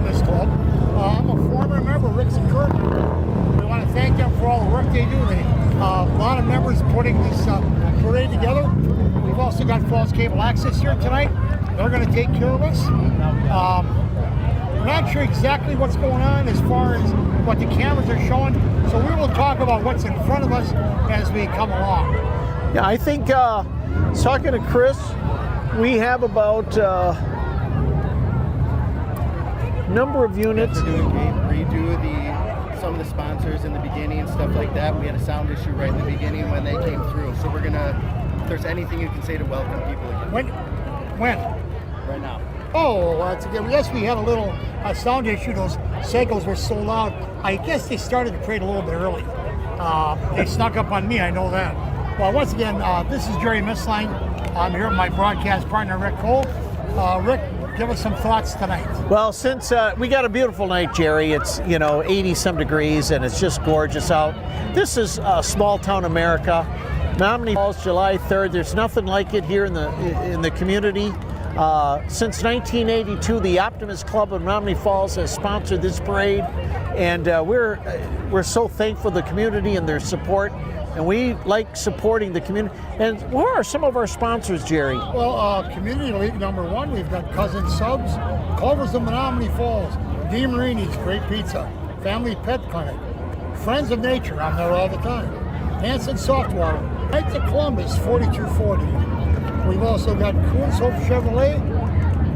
Optimist Club. I'm a former member, Rick and Kurt. We want to thank them for all the work they do. A lot of members putting this parade together. We've also got Falls Cable Access here tonight. They're going to take care of us. We're not sure exactly what's going on as far as what the cameras are showing, so we will talk about what's in front of us as we come along. Yeah, I think, talking to Chris, we have about number of units. We're doing redo some of the sponsors in the beginning and stuff like that. We had a sound issue right in the beginning when they came through, so we're gonna, if there's anything you can say to welcome people again. When? Right now. Oh, that's again. Yes, we had a little sound issue. Those Segos were so loud. I guess they started the parade a little bit early. They snuck up on me, I know that. Well, once again, this is Jerry Missline. I'm here with my broadcast partner, Rick Cole. Rick, give us some thoughts tonight. Well, since we got a beautiful night, Jerry, it's 80 some degrees and it's just gorgeous out. This is small town America. Menomonee Falls, July 3rd. There's nothing like it here in the community. Since 1982, the Optimist Club of Menomonee Falls has sponsored this parade, and we're so thankful to the community and their support. And we like supporting the community. And who are some of our sponsors, Jerry? Well, Community League #1, we've got Cousin Subs, Culver's of Menomonee Falls, DiMarini's, great pizza, Family Pet Clinic, Friends of Nature, I'm there all the time, Hanson Software, Knights of Columbus, 4240. We've also got Coons Hope Chevrolet,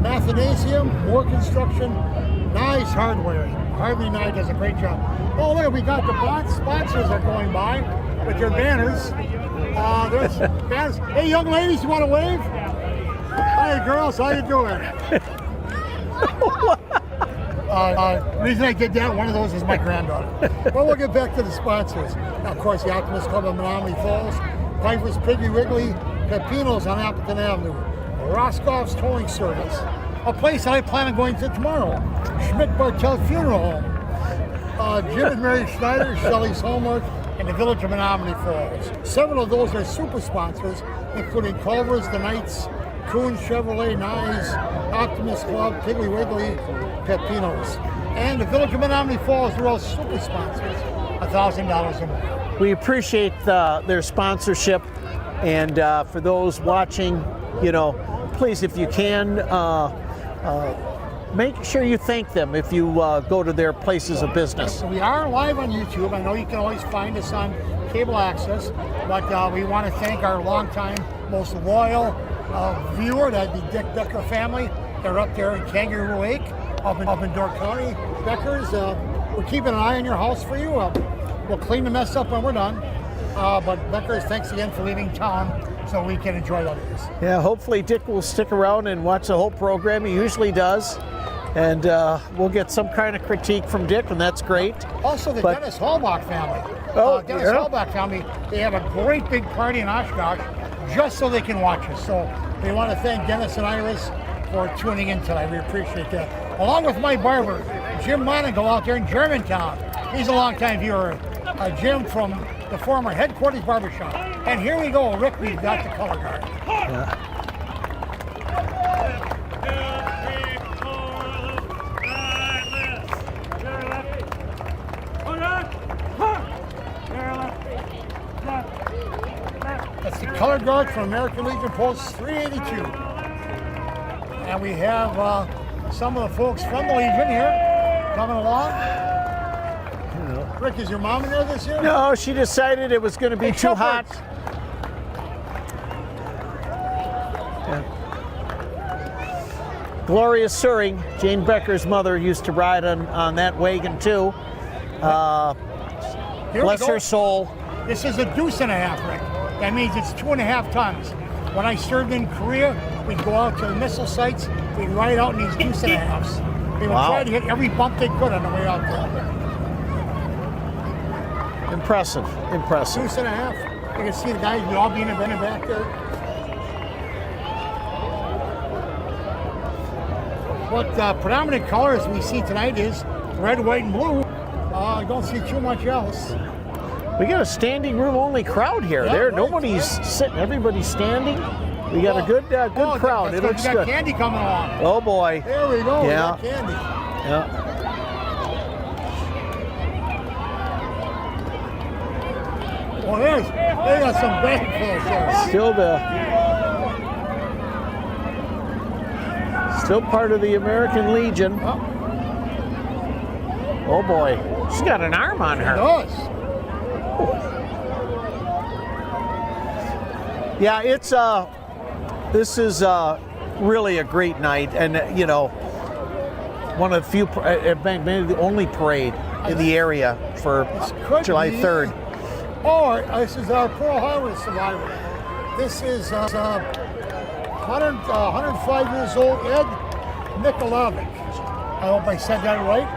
Mathanasium, Moore Construction, Nice Hardware. Harvey Knight does a great job. Oh, look, we got the sponsors are going by with their banners. There's banners. Hey, young ladies, you want to wave? Hi, girls, how you doing? The reason I did that, one of those is my granddaughter. Well, we'll get back to the sponsors. Now, of course, the Optimist Club of Menomonee Falls, Piper's Piggly Wiggly, Pepino's on Appleton Avenue, Roscoff's Towing Service, a place I plan on going to tomorrow, Schmidt Bartell Funeral Home, Jim and Mary Schneider, Shelley's Homework, and the Village of Menomonee Falls. Several of those are super sponsors, including Culver's, The Knights, Coons Chevrolet, Nye, Optimist Club, Piggly Wiggly, Pepino's. And the Village of Menomonee Falls are all super sponsors, $1,000 or more. We appreciate their sponsorship. And for those watching, please, if you can, make sure you thank them if you go to their places of business. So we are live on YouTube. I know you can always find us on cable access, but we want to thank our longtime, most loyal viewer, that'd be Dick Becker family. They're up there in Kangaroo Lake, up in Door County. Beckers, we're keeping an eye on your house for you. We'll clean the mess up when we're done. But Beckers, thanks again for leaving town so we can enjoy what it is. Yeah, hopefully Dick will stick around and watch the whole program. He usually does. And we'll get some kind of critique from Dick, and that's great. Also, the Dennis Hallbach family. Dennis Hallbach family, they have a great big party in Oshkosh just so they can watch us. So we want to thank Dennis and Iris for tuning in tonight. We appreciate that. Along with my barber, Jim Monagle out there in Germantown. He's a longtime viewer. Jim from the former Headquarters Barbershop. And here we go, Rick, we've got the color guard. Yeah. That's the color guard from American Legion Post 382. And we have some of the folks from the Legion here coming along. Rick, is your mom in there this year? No, she decided it was going to be too hot. Yeah. Gloria Suring, Jane Becker's mother, used to ride on that wagon too. Bless her soul. This is a deuce and a half, Rick. That means it's 2.5 tons. When I served in Korea, we'd go out to the missile sites, we'd ride out in these deuce and a halves. They would try to hit every bump they could on the way out there. Impressive, impressive. Deuce and a half. You can see the guys all being invented back there. What predominant colors we see tonight is red, white, and blue. I don't see too much else. We got a standing room only crowd here. Yeah, Nobody's sitting, everybody's standing. We got a good crowd. It looks good. good. Candy coming along. Oh boy. There we go. Yeah. We got candy. Yeah. Well, they got some bagfuls there. Still part of the American Legion. Oh boy, she's got an arm on her. Does. Yeah, it's this is really a great night, and you know, one of the few, maybe the only parade in the area for July 3rd. Or this is our Pearl Harbor survivor. This is 105 years old, Ed Nikolovic. I hope I said that right.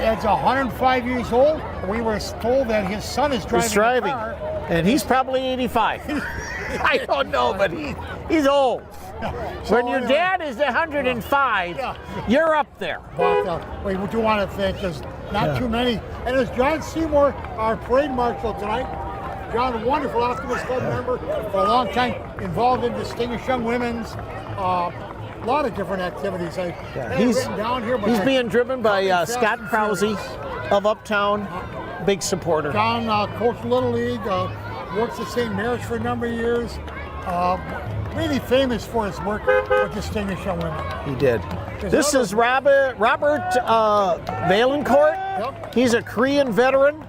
Ed's 105 years old. We were told that his son is driving. He's driving, the car. and he's probably 85. I don't know, but he's old. So When your dad is 105, you're up there. But we do want to thank, there's not too many. And there's John Seymour, our parade marshal tonight. John, a wonderful Optimist Club member for a long time, involved in Distinguished Young Women's. A lot of different activities. He's down here, but being driven by Scott Krause of Uptown, big supporter. John coached Little League, works at St. Mary's for a number of years. Really famous for his work with Distinguished Young Women. He did. This is Robert Valencourt. Yep. He's a Korean veteran,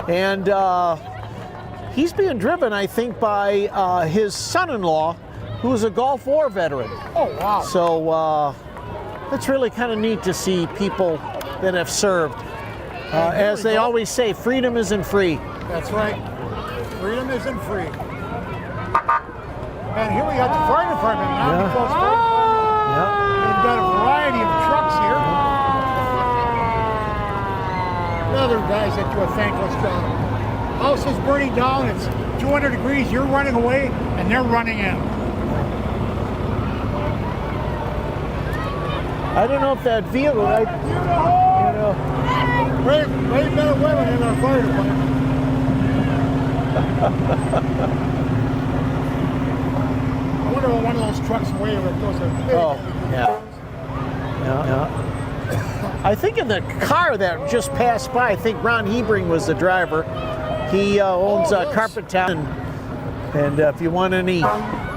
and he's being driven, I think, by his son-in-law, who's a Gulf War veteran. Oh, wow. So it's really kind of neat to see people that have served. As they always say, freedom isn't free. That's right. Freedom isn't free. And here we got the fire department. We've got a variety of trucks here. Other guys that do a thankless job. House is burning down. It's 200 degrees. You're running away, and they're running in. I don't know if that vehicle, Brave men and women in our fire department. I wonder what one of those trucks weigh if it goes a big. Oh, yeah. I think in the car that just passed by, I think Ron Hebring was the driver. He owns Carpet Town, and if you want any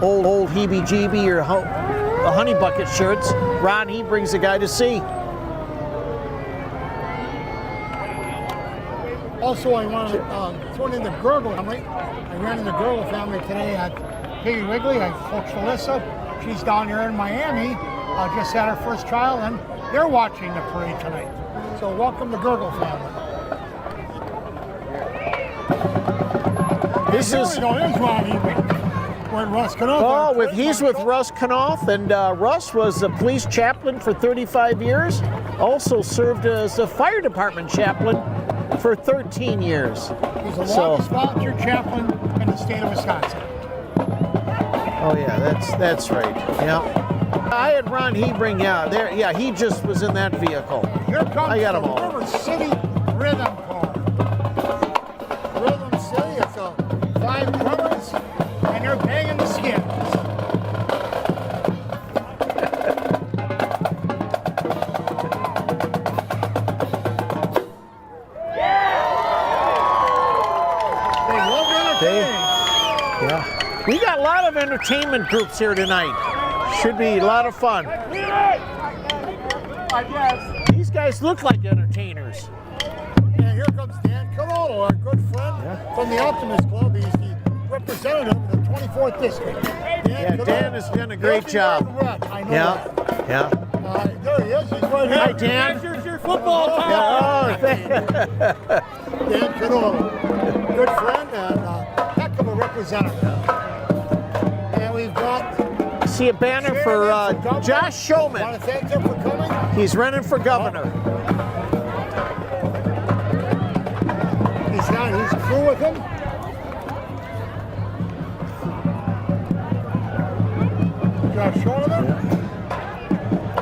old heebie-jeebie or honey bucket shirts, Ron Hebring's the guy to see. Also, I want to throw in the Gurgle family. I ran in the Gurgle family today at Piggy Wiggly. I coached Alyssa. She's down here in Miami. Just had her first trial, and they're watching the parade tonight. So welcome the Gurgle family. This is Ron Hebring. We're in Russ Knopf. Oh, he's with Russ Knopf, and Russ was a police chaplain for 35 years. Also served as a fire department chaplain for 13 years. He's the longest volunteer chaplain in the state of Wisconsin. Oh yeah, that's right. Yeah, I had Ron Hebring. Yeah, he just was in that vehicle. Here comes I got the them all. River City Rhythm Car. Rhythm City. It's 5 drummers, and they're banging the skins. Yeah. We got a lot of entertainment groups here tonight. Should be a lot of fun. These guys look like entertainers. And here comes Dan Carollo, our good friend from the Optimist Club. He's the representative of the 24th District. Dan has done a great job. I know that. There he is. He's right here. Hi, Dan. Here's your football time. Dan Carollo, good friend and heck of a representative. And we've got see a banner for Josh Showman. I want to thank him for coming. He's running for governor. He's got his crew with him. Josh Showman.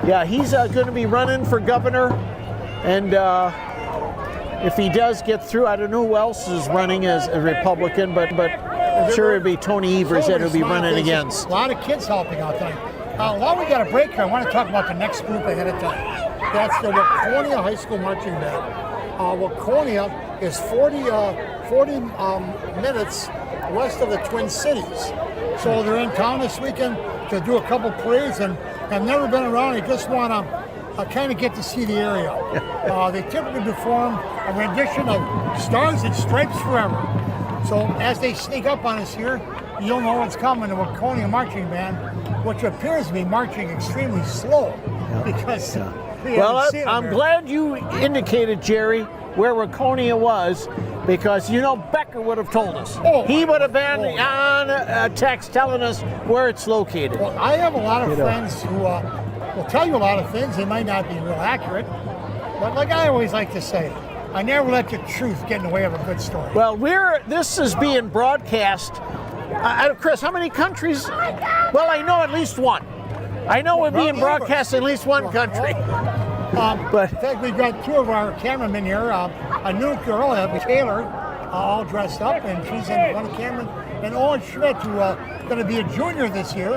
Yeah, he's going to be running for governor, and if he does get through, I don't know who else is running as a Republican, but I'm sure it'll be Tony Evers that will be running against. A lot of kids helping out there. While we got a break here, I want to talk about the next group ahead of time. That's the Waconia High School Marching Band. Waconia is 40 minutes west of the Twin Cities. So they're in town this weekend to do a couple parades and have never been around. They just want to kind of get to see the area. They typically perform a rendition of Stars and Stripes Forever. So as they sneak up on us here, you'll know what's coming, the Waconia Marching Band, which appears to be marching extremely slow because Well, I'm glad you indicated, Jerry, where Waconia was, because you know Becker would have told us. He would have been on a text telling us where it's located. Well, I have a lot of friends who will tell you a lot of things. They might not be real accurate, but like I always like to say, I never let the truth get in the way of a good story. Well, this is being broadcast. Chris, how many countries? Well, I know at least one. I know we're being broadcast in at least one country. But in fact, we've got two of our cameramen here. A new girl, Taylor, all dressed up, and she's in one camera. And Owen Schmidt, who's going to be a junior this year.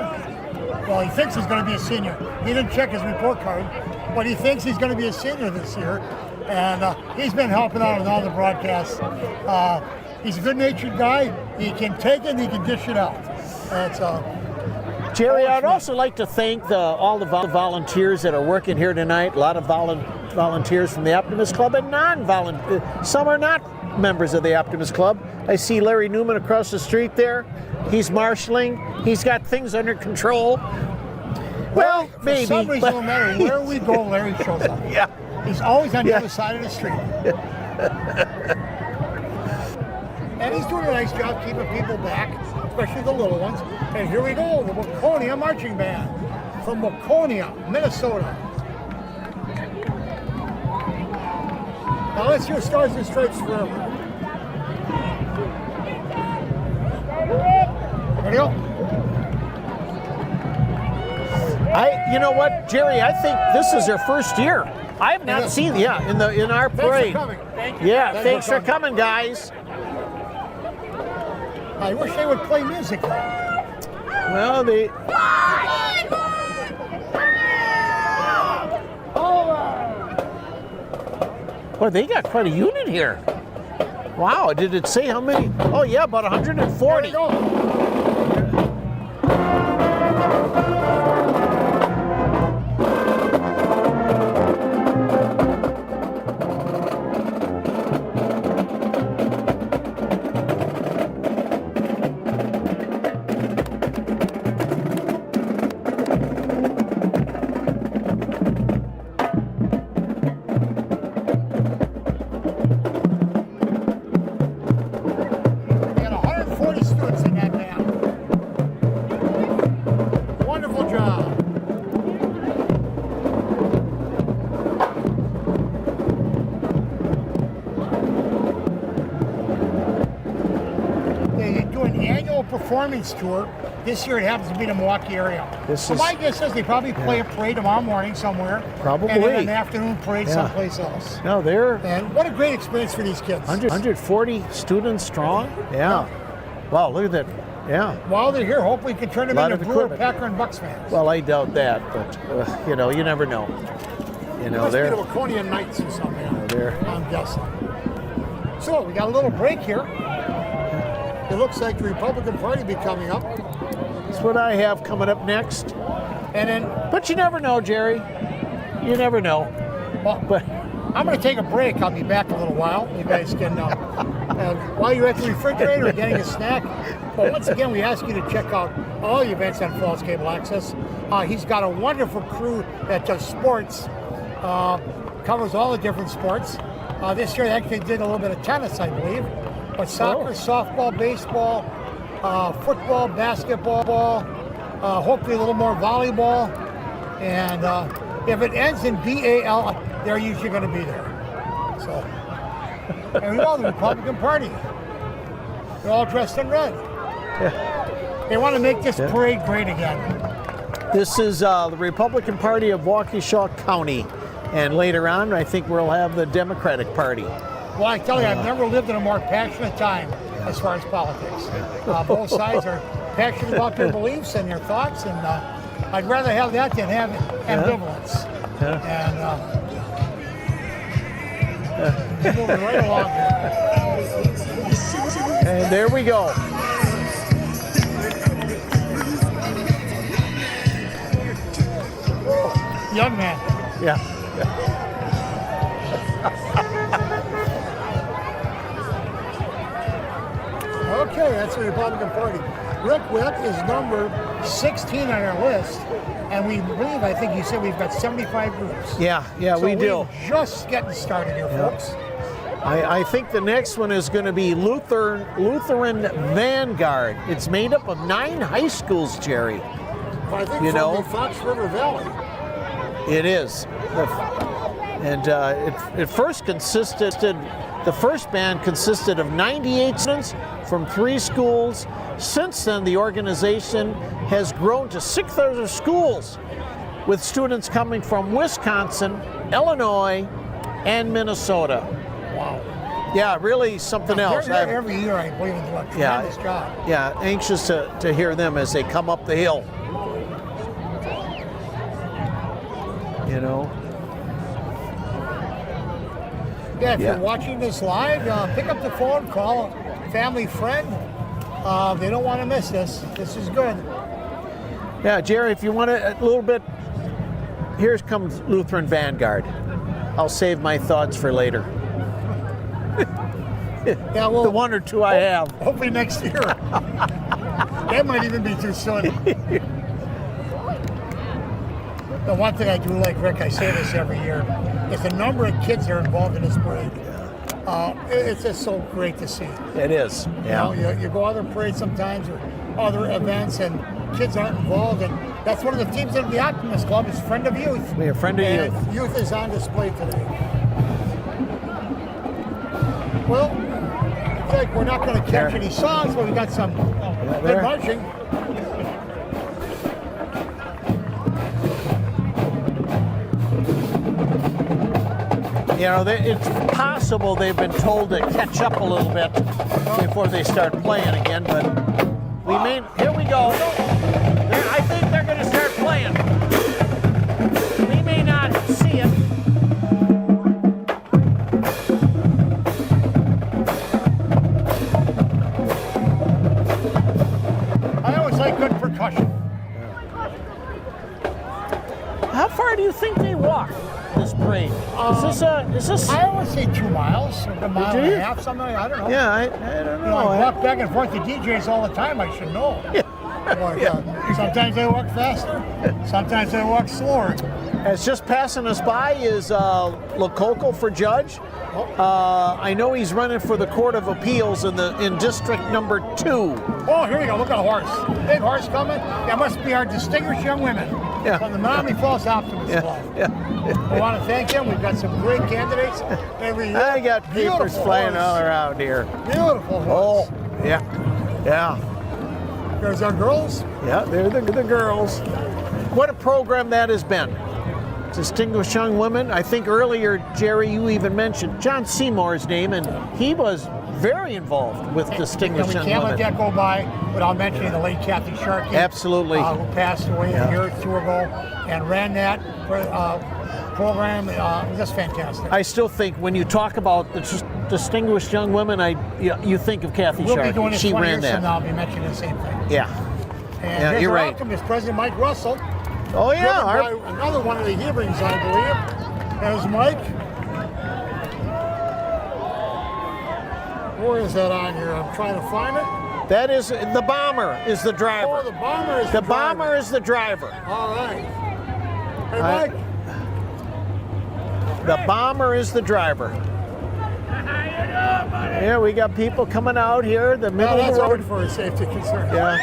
Well, he thinks he's going to be a senior. He didn't check his report card, but he thinks he's going to be a senior this year. And he's been helping out with all the broadcasts. He's a good-natured guy. He can take it and he can dish it out. That's Jerry, I'd also like to thank all the volunteers that are working here tonight. A lot of volunteers from the Optimist Club and non-volunteers. Some are not members of the Optimist Club. I see Larry Newman across the street there. He's marshaling. He's got things under control. Well, maybe. For some reason, no matter where we go, Larry shows up. Yeah. He's always on the other side of the street. And he's doing a nice job keeping people back, especially the little ones. And here we go, the Waconia Marching Band from Waconia, Minnesota. Now let's hear Stars and Stripes Forever. Ready go. You know what, Jerry? I think this is their first year. I have not seen, in our parade. Thanks for coming. Thank you. Yeah, thanks for coming, guys. I wish they would play music. Well, Boy, they got quite a unit here. Wow, did it say how many? Oh yeah, about 140. There we go. Performance tour. This year it happens to be the Milwaukee area. So my guess is they probably play a parade tomorrow morning somewhere. Probably. And then an afternoon parade someplace else. No, And what a great experience for these kids. 140 students strong? Yeah. Wow, look at that. Yeah. While they're here, hopefully we can turn them into Brewer, Packer, and Bucks fans. Well, I doubt that, but you never know. They're the Waconia Knights or something. I'm guessing. So we got a little break here. It looks like the Republican Party will be coming up. That's what I have coming up next. And then, but you never know, Jerry. You never know. Well, but I'm going to take a break. I'll be back in a little while. You guys can, while you're at the refrigerator getting a snack. But once again, we ask you to check out all the events on Falls Cable Access. He's got a wonderful crew that does sports, covers all the different sports. This year, they actually did a little bit of tennis, I believe. But soccer, softball, baseball, football, basketball, hopefully a little more volleyball. And if it ends in BAL, they're usually going to be there. So, and we know the Republican Party. They're all dressed in red. They want to make this parade great again. This is the Republican Party of Waukesha County. And later on, I think we'll have the Democratic Party. Well, I tell you, I've never lived in a more passionate time as far as politics. Both sides are passionate about their beliefs and their thoughts, and I'd rather have that than have ambivalence. And he's moving right along here. And there we go. Young man. Yeah. Okay, that's the Republican Party. Rick Wick is number 16 on our list, and we believe, I think you said we've got 75 groups. Yeah, So we do. we're just getting started here, folks. I think the next one is going to be Lutheran Vanguard. It's made up of 9 high schools, Jerry. I think You from know? the Fox River Valley. It is. And it first consisted, the first band consisted of 98 students from 3 schools. Since then, the organization has grown to 6 other schools, with students coming from Wisconsin, Illinois, and Minnesota. Wow. Yeah, really something else. They're there every year, I believe, and do a tremendous job. Yeah, anxious to hear them as they come up the hill. You know? Yeah, if Yeah. you're watching this live, pick up the phone, call a family friend. They don't want to miss this. This is good. Yeah, Jerry, if you want a little bit, here comes Lutheran Vanguard. I'll save my thoughts for later. Yeah, well, The 1 or 2 I have. hopefully next year. That might even be too soon. The one thing I do like, Rick, I say this every year, is the number of kids that are involved in this parade. It's just so great to see. It is. Yeah. You know, you go other parades sometimes or other events and kids aren't involved, and that's one of the teams of the Optimist Club is Friend of Youth. We're a Friend of And Youth. Youth is on display today. Well, I think we're not going to catch There. any songs, but we got some there. good marching. You know, it's possible they've been told to catch up a little bit before they start playing again, but we may. Here we go. I think they're going to start playing. We may not see it. I always like good percussion. How far do you think they walk this parade? Is this? I always say 2 miles, a mile Do and you? a half, something. I don't know. Yeah, I don't You know, I know. walk back and forth to DJs all the time. I should know. But, sometimes they walk faster. Sometimes they walk slower. As just passing us by is Lococo for judge. I know he's running for the Court of Appeals in District Number 2. Oh, here we go. Look at a horse. Big horse coming. That must be our distinguished young women from the Menomonee Falls Optimist Club. I want to thank them. We've got some great candidates every year. I got papers Beautiful flying horse. all around here. Beautiful horse. Oh, yeah. There's our girls. Yeah, they're the girls. What a program that has been. Distinguished young women. I think earlier, Jerry, you even mentioned John Seymour's name, and he was very involved with distinguished And we young can't let women. that go by without mentioning the late Kathy Sharkey. Absolutely. Who passed away a year or 2 ago and ran that program. Just fantastic. I still think when you talk about the distinguished young women, you think of Kathy We'll Sharkey. be doing this She 20 ran years from that. now. I'll be mentioning the same thing. Yeah. And Yeah, here's you're our right. Optimist, President Mike Russell. Oh yeah. Driven by another one of the Hebrings, I believe. There's Mike. Where is that on here? I'm trying to find it. That is the bomber is the driver. Oh, the bomber is The the bomber driver. is the driver. All right. Hey, I- Mike. The bomber is the driver. Yeah, we got people coming out here. The middle Well, of that's the always road. for a safety concern. Yeah.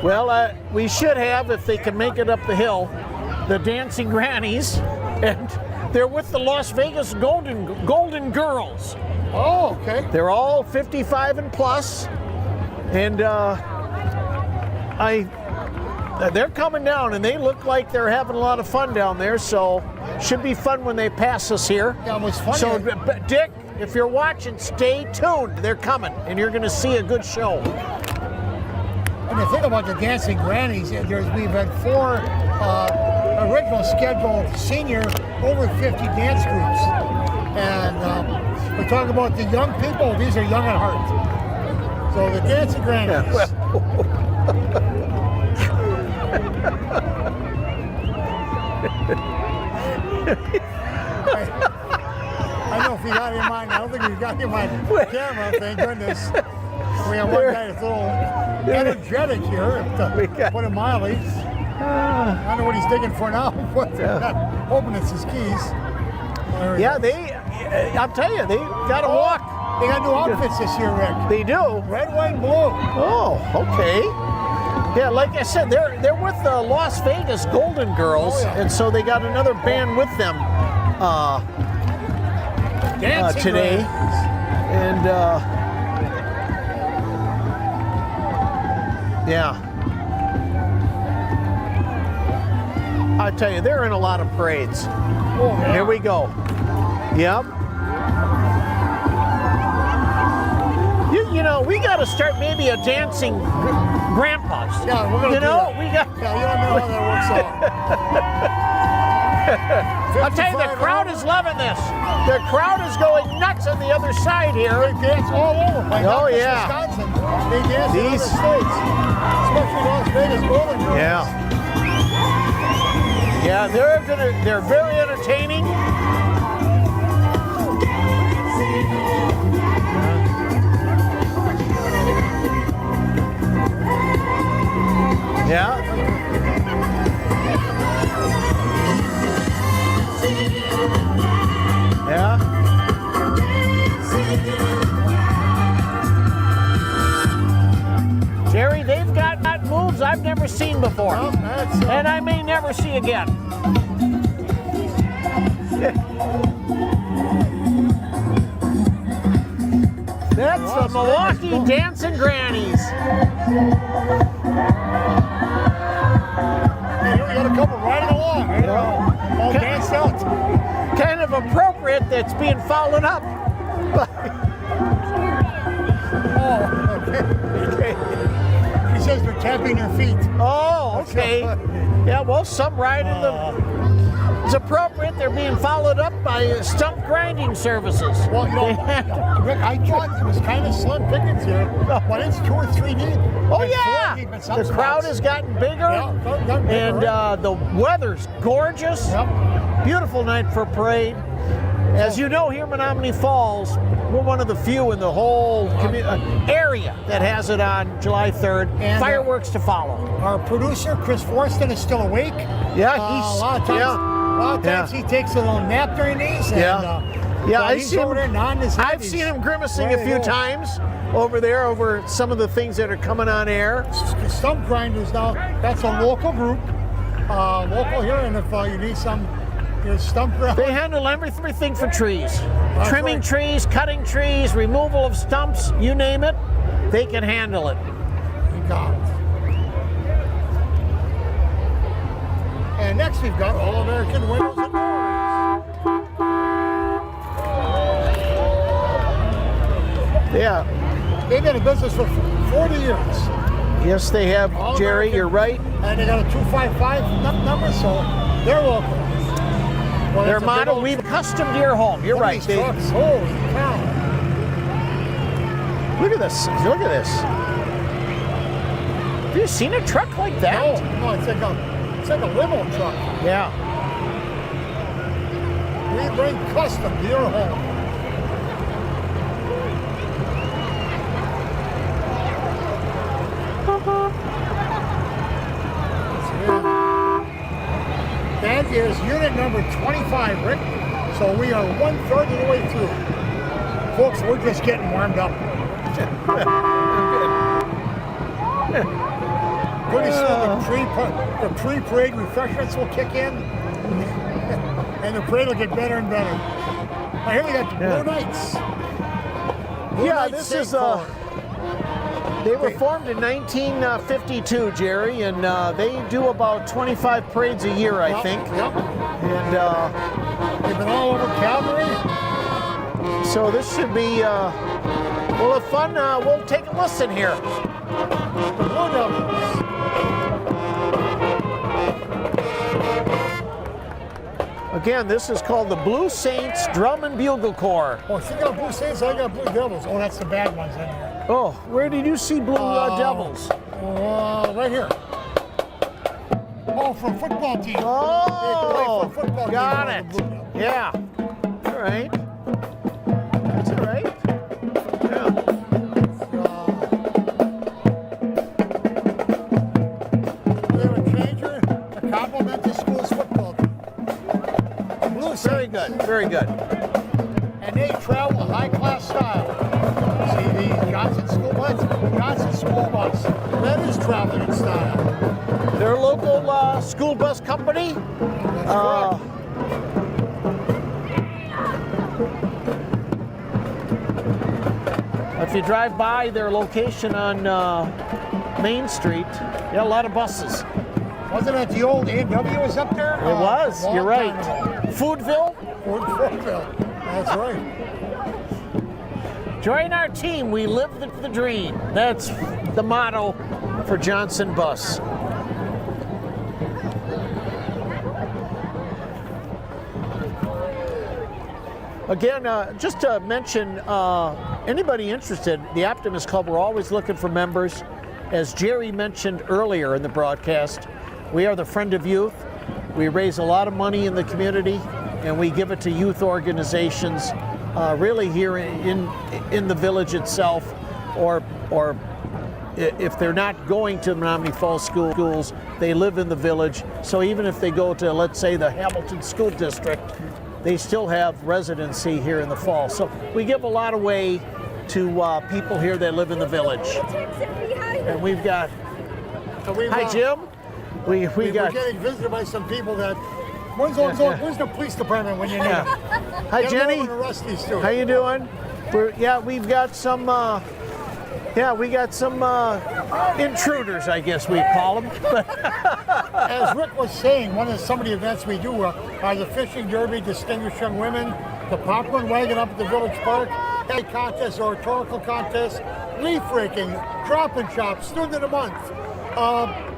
Well, we should have, if they can make it up the hill, the Dancing Grannies, and they're with the Las Vegas Golden Girls. Oh, okay. They're all 55 and plus, and they're coming down, and they look like they're having a lot of fun down there. So, should be fun when they pass us here. Yeah, it was funny. So, Dick, if you're watching, stay tuned. They're coming, and you're going to see a good show. And the thing about the Dancing Grannies, we've had 4 original scheduled senior over 50 dance groups. And we talk about the young people, these are young at heart. So the Dancing Grannies. Yeah, I know if you got it in mind, I don't think you got it in my camera, thank goodness. We have one guy that's a little energetic here, to put it mildly. I don't know what he's digging for now, but hoping it's his keys. yeah, I'll tell you, they got to walk. They got new outfits this year, Rick. They do. Red, white, and blue. Oh, okay. Yeah, like I said, they're with the Las Vegas Golden Girls, and so they got another band with them today. And yeah, I tell you, they're in a lot of parades. Oh, yeah. Here we go. Yep. You know, we got to start maybe a dancing grandpas. Yeah, we're gonna you do know, that. we got. Yeah, you don't know how that works out. I'll tell you, the crowd is loving this. The crowd is going nuts on the other side here. They dance all over. Like Oh, not just yeah. Wisconsin. They dance in other states, especially Las Vegas Golden Girls. Yeah. Yeah, they're very entertaining. Yeah. Yeah. Jerry, they've got moves I've never seen before. Well, And I may never see again. That's the Milwaukee Dancing Grannies. Hey, we got a couple riding along. Right? All danced out. Kind of appropriate that's being followed up. Okay. He says they're tapping their feet. Oh, okay. Yeah, well, some ride in the. It's appropriate. They're being followed up by stump grinding services. Well, you know, Rick, I thought it was kind of slim pickings here, but it's 2 or 3 deep. Oh, And yeah. 4 deep in some The crowd spots. has gotten bigger, Yeah, gotten bigger, and right? the weather's gorgeous. Yep. Beautiful night for parade. As you know, here in Menomonee Falls, we're one of the few in the whole area that has it on July 3rd. And, Fireworks to follow. Our producer, Chris Forston, is still awake. Yeah, A lot of times he takes a little nap during these. And, I've he's seen over there nodding his head. I've seen him grimacing ready a to few go. times over there over some of the things that are coming on air. Stump Grinders now, that's a local group, local here, and if you need some stump grinders. They handle everything for trees. That's Trimming right. trees, cutting trees, removal of stumps, you name it, they can handle it. You got it. And next we've got All American Windows and Doors. Yeah. They've been in business for 40 years. Yes, they have, All Jerry, American. you're right. And they got a 255 number, so they're local. Well, Their it's a big model, old- we've customed your home. You're Look at right. these trucks. Holy cow. Look at this. Look at this. Have you seen a truck like that? No, it's like a limo truck. Yeah. We bring custom to your home. That is unit number 25, Rick. So we are 1/3 of the way through. Folks, we're just getting warmed up. Pretty soon the pre-parade refreshments will kick in, and the parade will get better and better. Now here we got the Blue Knights. Blue Yeah, Knights this St. is Paul. they were formed in 1952, Jerry, and they do about 25 parades a year, I think. Yep. And They've been all over Calgary. so this should be well, a fun. We'll take a listen here. The Blue Devils. Again, this is called the Blue Saints Drum and Bugle Corps. Oh, she got Blue Saints, I got Blue Devils. Oh, that's the bad ones in here. Oh, where did you see Blue Devils? Right here. Oh, from football team. Oh, From football got team, it. the Blue Devils. Yeah. All right. That's all right. Yeah. We have a changer to complement the school's football team. The Blue Saints. Very good. Very good. And they travel high-class style. See the Johnson School Bus? Johnson School Bus. That is traveling in style. They're a local school bus company. That's correct. If you drive by their location on Main Street, yeah, a lot of buses. Wasn't it the old A&W was up there? It was. You're right. Foodville. Foodville. That's right. Join our team. We live the dream. That's the motto for Johnson Bus. Again, just to mention, anybody interested, the Optimist Club, we're always looking for members. As Jerry mentioned earlier in the broadcast, we are the Friend of Youth. We raise a lot of money in the community, and we give it to youth organizations, really here in the village itself, or if they're not going to Menomonee Falls schools, they live in the village. So even if they go to, let's say, the Appleton School District, they still have residency here in the fall. So we give a lot away to people here that live in the village. And we've got, hi Jim. We We're got, getting visited by some people that, where's the police department when you need them? hi Get Jenny. over and arrest these two. How you doing? We've got some, intruders, I guess we call them. As Rick was saying, some of the events we do are the fishing derby, distinguished young women, the popcorn wagon up at the village park, hay contest, oratorical contest, leaf raking, drop and shop, student of the month,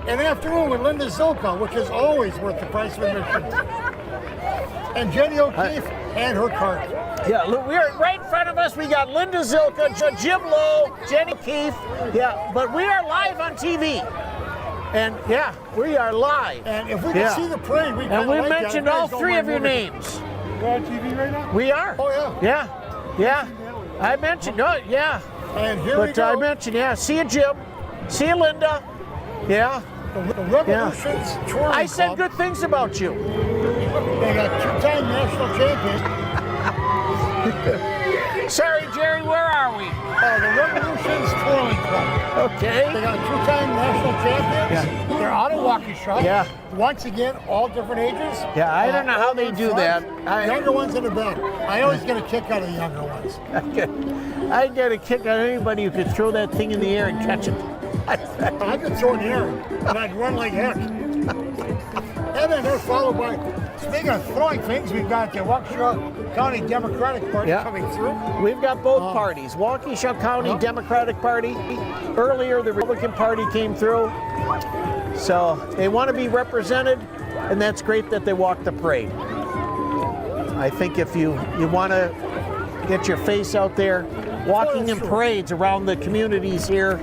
an afternoon with Linda Zilka, which is always worth the price of admission, and Jenny O'Keefe and her cart. Yeah, look, we're right in front of us. We got Linda Zilka, Jim Lowe, Jenny Keefe. Yeah, but we are live on TV. And yeah, we are live. And if we can see the parade, we and we mentioned all three of your names. We're on TV right now? We are. Oh yeah. Yeah. I mentioned, yeah. And here we But go. I mentioned, see you, Jim. See you, Linda. Yeah. The Revolutions Touring I said Club. good things about you. They got two-time national champions. Sorry, Jerry, where are we? The Revolutions Touring Club. Okay. They got two-time national champions. They're out of Waukesha. Yeah. Once again, all different ages. Yeah, I don't know how they do that. Younger ones in the back. I always get a kick out of the younger ones. I get a kick out of anybody who could throw that thing in the air and catch it. I could throw in the air, and I'd run like heck. And then they're followed by, speaking of throwing things, we've got the Waukesha County Democratic Party coming through. We've got both parties. Waukesha County Democratic Party. Earlier, the Republican Party came through. So they want to be represented, and that's great that they walk the parade. I think if you want to get your face out there, walking in parades around the communities here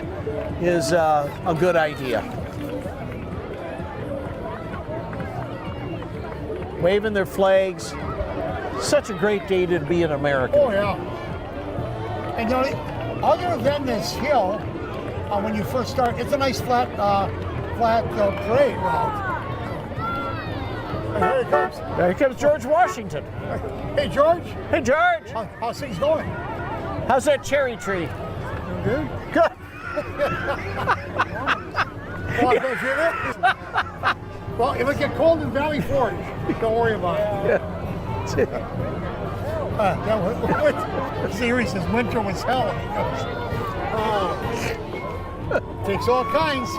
is a good idea. Waving their flags. Such a great day to be an American. Oh, yeah. And you know, other than this hill, when you first start, it's a nice flat parade route. And here he comes. There he comes George Washington. Hey, George. Hey, George. How's things going? How's that cherry tree? Good. Good. Well, it would get cold in Valley Forge. Don't worry about it. Series says winter was hell. Takes all kinds.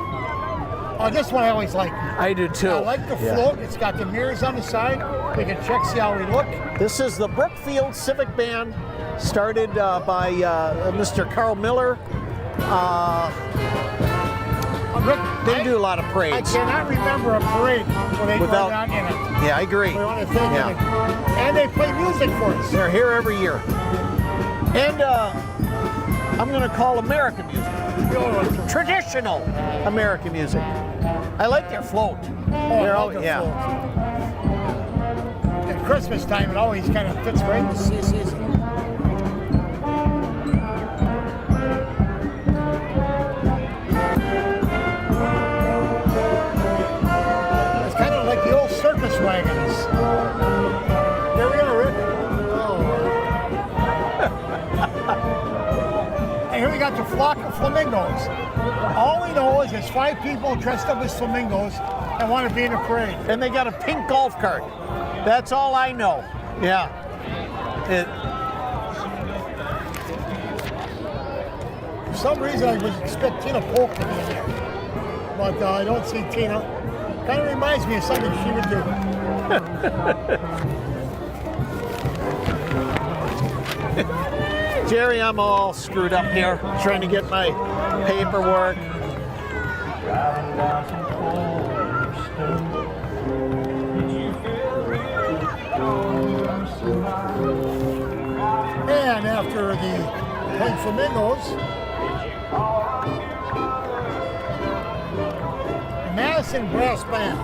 Oh, this one I always like. I do too. I like the float. It's got the mirrors on the side. We can check, see how we look. This is the Brookfield Civic Band, started by Mr. Carl Miller. Rick, They do a lot of I parades. cannot remember a parade where they Without- go down in it. Yeah, I agree. We want to thank Yeah. them. And they play music for us. They're here every year. And I'm going to call American music. Traditional American music. I like their float. They're all, yeah. At Christmas time, it always kind of fits right in the season. It's kind of like the old circus wagons. There we are, Rick. And here we got the flock of flamingos. All we know is there's 5 people dressed up as flamingos and want to be in a parade. And they got a pink golf cart. That's all I know. Yeah. For some reason, I would expect Tina Polk to be in there, but I don't see Tina. Kind of reminds me of something she would do. Jerry, I'm all screwed up here trying to get my paperwork. And after the Pink Flamingos, Madison Brass Band.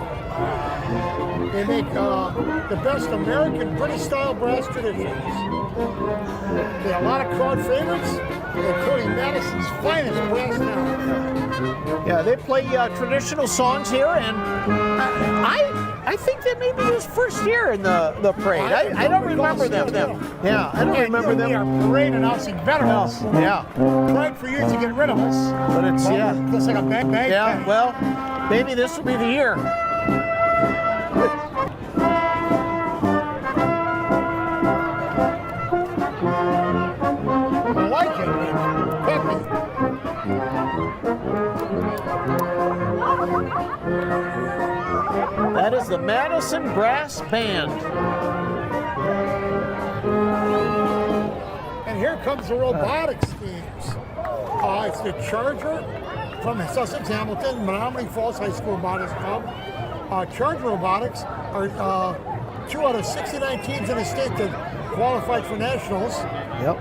They make the best American British-style brass traditions. They have a lot of crowd favorites, including Madison's finest brass now. Yeah, they play traditional songs here, and I think that maybe it was first year in the parade. I don't remember them. Yeah, I don't remember them. We are parade announcing veterans. Yeah, Tried for years to get rid of us. but it's, yeah. Looks like a bag. Yeah, well, maybe this will be the year. I like it. Peppy. That is the Madison Brass Band. And here comes the robotics teams. It's the Charger from Sussex Hamilton, Menomonee Falls High School Robotics Club. Charger Robotics are 2 out of 69 teams in the state that qualified for nationals. Yep.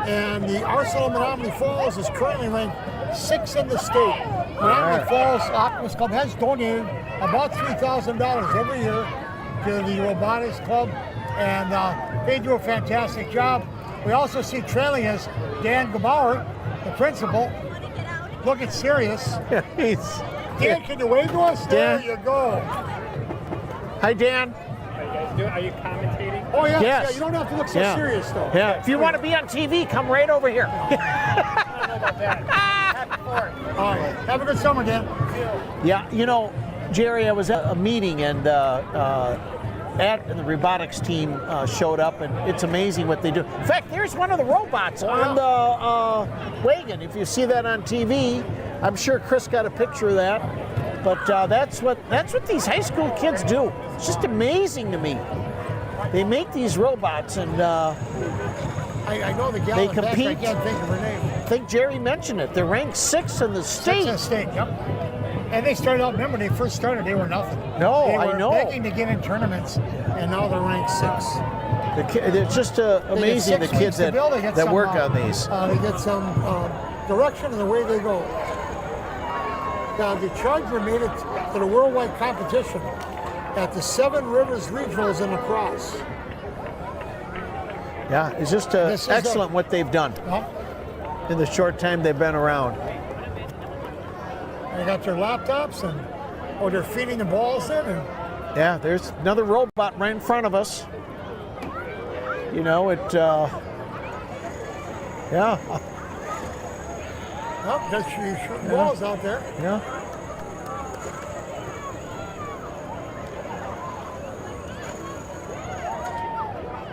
And the Arsenal Menomonee Falls is currently ranked 6th in the state. Menomonee Falls Optimus Club has donated about $3,000 every year to the Robotics Club, and they do a fantastic job. We also see trailing us Dan Gebauer, the principal, looking serious. Dan, can you wave to us? Dan. There you go. Hi, Dan. Are you commentating? Oh, yes. Yes. Yeah, you don't have to look so Yeah. serious, though. Yeah, if you want to be on TV, come right over here. I don't know about that. Happy 4th. All right. Have a good summer, Dan. Yeah, you know, Jerry, I was at a meeting and the robotics team showed up, and it's amazing what they do. In fact, there's one of the robots on the wagon. If you see that on TV, I'm sure Chris got a picture of that. But that's what these high school kids do. It's just amazing to me. They make these robots, and I know the gal They in the back, compete. I can't think of her name. I think Jerry mentioned it. They're ranked 6th in the state. 6th in the state, yep. And they started out, remember, they first started, they were nothing. No, they I were know. begging to get in tournaments, and now they're ranked 6th. It's just They get amazing, the 6 kids weeks to that, build, they get that some, work on these. They get some direction in the way they go. Now, the Charger made it to the worldwide competition at the Seven Rivers Regionals in lacrosse. Yeah, it's just This is excellent what they've done in the short time they've been around. They got their laptops, and they're feeding the balls in, and Yeah, there's another robot right in front of us. You know, yeah, just shooting balls out there. yeah.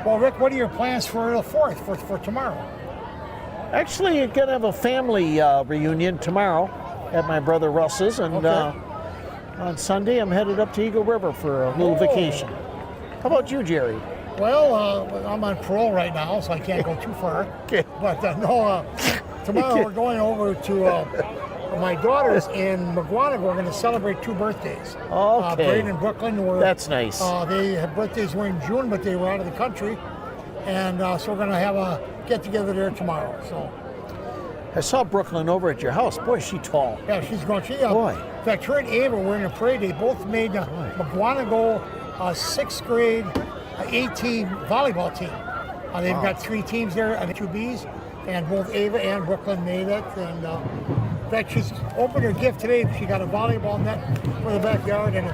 Well, Rick, what are your plans for the 4th, for tomorrow? Actually, you're gonna have a family reunion tomorrow at my brother Russ's, and Okay. on Sunday I'm headed up to Eagle River for a little vacation. How about you, Jerry? Well, I'm on parole right now, so I can't go too far. Okay. But tomorrow we're going over to my daughters in Waconia are going to celebrate 2 birthdays. Okay. Braden and Brooklyn were. That's nice. They had birthdays were in June, but they were out of the country, and so we're going to have a get together there tomorrow. So. I saw Brooklyn over at your house. Boy, is she tall. Yeah, she's grown. Boy. In fact, her and Ava were in a parade. They both made the Waconia 6th grade A-team volleyball team. They've got 3 teams there and 2 Bs, and both Ava and Brooklyn made it. And in fact, she's opened her gift today. She got a volleyball net for the backyard and a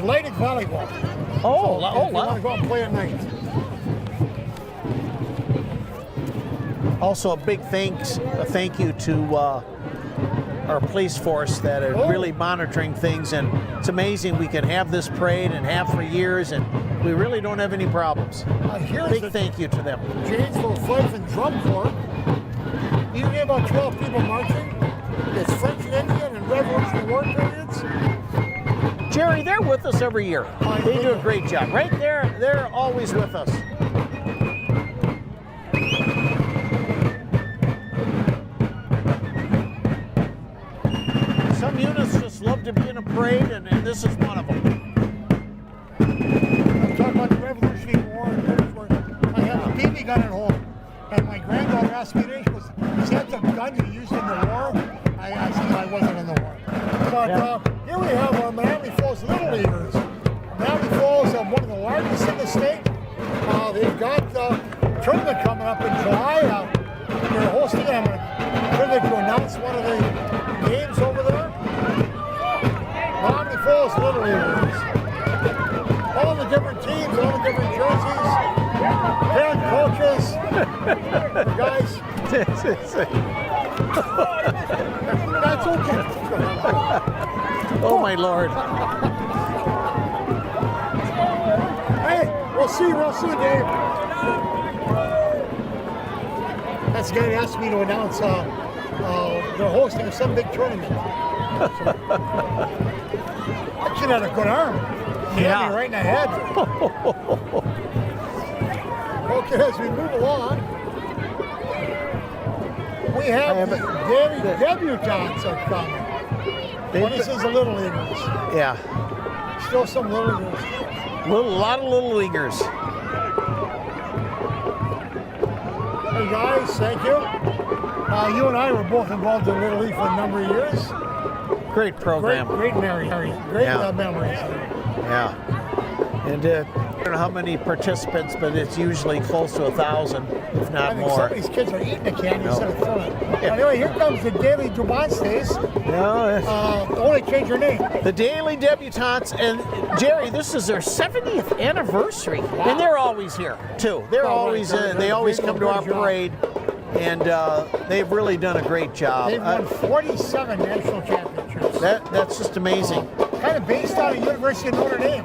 lighted volleyball. Oh, So if you want to go out and play at night. Also, a big thank you to our police force that are really monitoring things, and it's amazing we can have this parade and have for years, and we really don't have any problems. Big thank you to them. Janesville Fife and Drum Corps. You get about 12 people marching. It's French and Indian and Revolutionary War periods. Jerry, they're with us every year. They do a great job. Right there, they're always with us. Some units just love to be in a parade, and this is one of them. I'm talking about the Revolutionary War. I have a BB gun at home, and my granddaughter asked me today, she goes, "Is that the gun you used in the war?" I said I wasn't in the war. But here we have our Menomonee Falls Little Leaguers. Menomonee Falls are one of the largest in the state. They've got a tournament coming up in July. They're hosting it. I'm going to announce one of the games over there. Menomonee Falls Little Leaguers. All the different teams, all the different jerseys, parent coaches, guys. That's okay. Oh my Lord. Hey, we'll see you, Dave. That's the guy that asked me to announce they're hosting some big tournament. That kid had a good arm. He hit me right in the head. Okay, as we move along, we have the Debutantes are coming. This is the Little Leaguers. Yeah. Still some Little Leaguers. A lot of Little Leaguers. Hey guys, thank you. You and I were both involved in Little League for a number of years. Great program. Great memories. Memories. Yeah. And I don't know how many participants, but it's usually close to 1,000, if not I think more. some of these kids are eating the candy instead of throwing it. Anyway, here comes the Daily Debutantes. Only change your name. The Daily Debutantes, and Jerry, this is their 70th anniversary, and they're always here too. They're always they always come to our parade, and they've really done a great job. They've won 47 national championships. That's just amazing. Kind of based out of University of Notre Dame.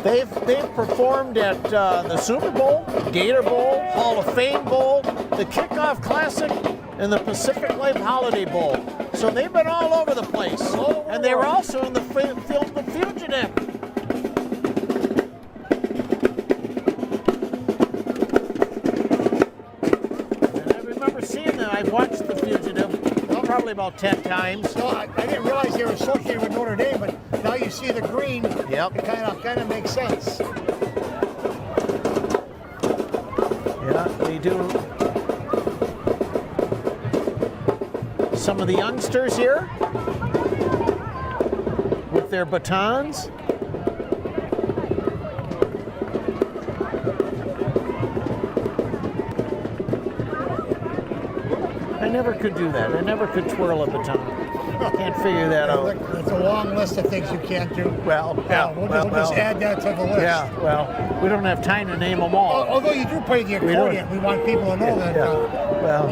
They've performed at the Super Bowl, Gator Bowl, Hall of Fame Bowl, the Kickoff Classic, and the Pacific Life Holiday Bowl. So they've been all over the place. And they were also in the film The Fugitive. And I remember seeing them. I've watched The Fugitive probably about 10 times. No, I didn't realize they were associated with Notre Dame, but now you see the green. Yep. It kind of makes sense. Yeah, they do. Some of the youngsters here with their batons. I never could do that. I never could twirl a baton. Can't figure that out. It's a long list of things you can't do. Well, yeah. We'll just add that to the list. Yeah, well, we don't have time to name them all. Although you do play the accordion, we want people to know that. Well,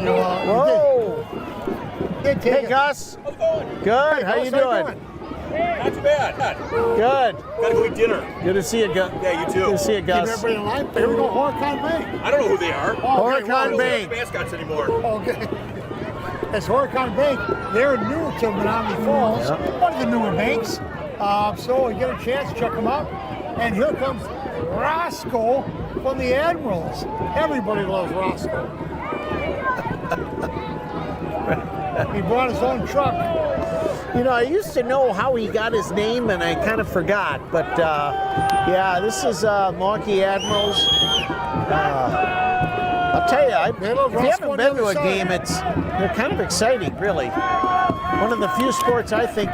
whoa! Hey, Gus. How's it going? Good. How you doing? Not too bad. Good. Gotta go eat dinner. Good to see you, Gus. Yeah, you too. Good to see you, Keep Gus. everybody in line. Here we go, Horicon Bank. I don't know who they are. Horicon Bank. Mascots anymore. Okay. It's Horicon Bank. They're new to Menomonee Falls, one of the newer banks. So you get a chance, check them out. And here comes Roscoe from the Admirals. Everybody loves Roscoe. He brought his own truck. You know, I used to know how he got his name, and I kind of forgot. But yeah, this is Milwaukee Admirals. I'll tell you, if you haven't been to a game, they're kind of exciting, really. One of the few sports I think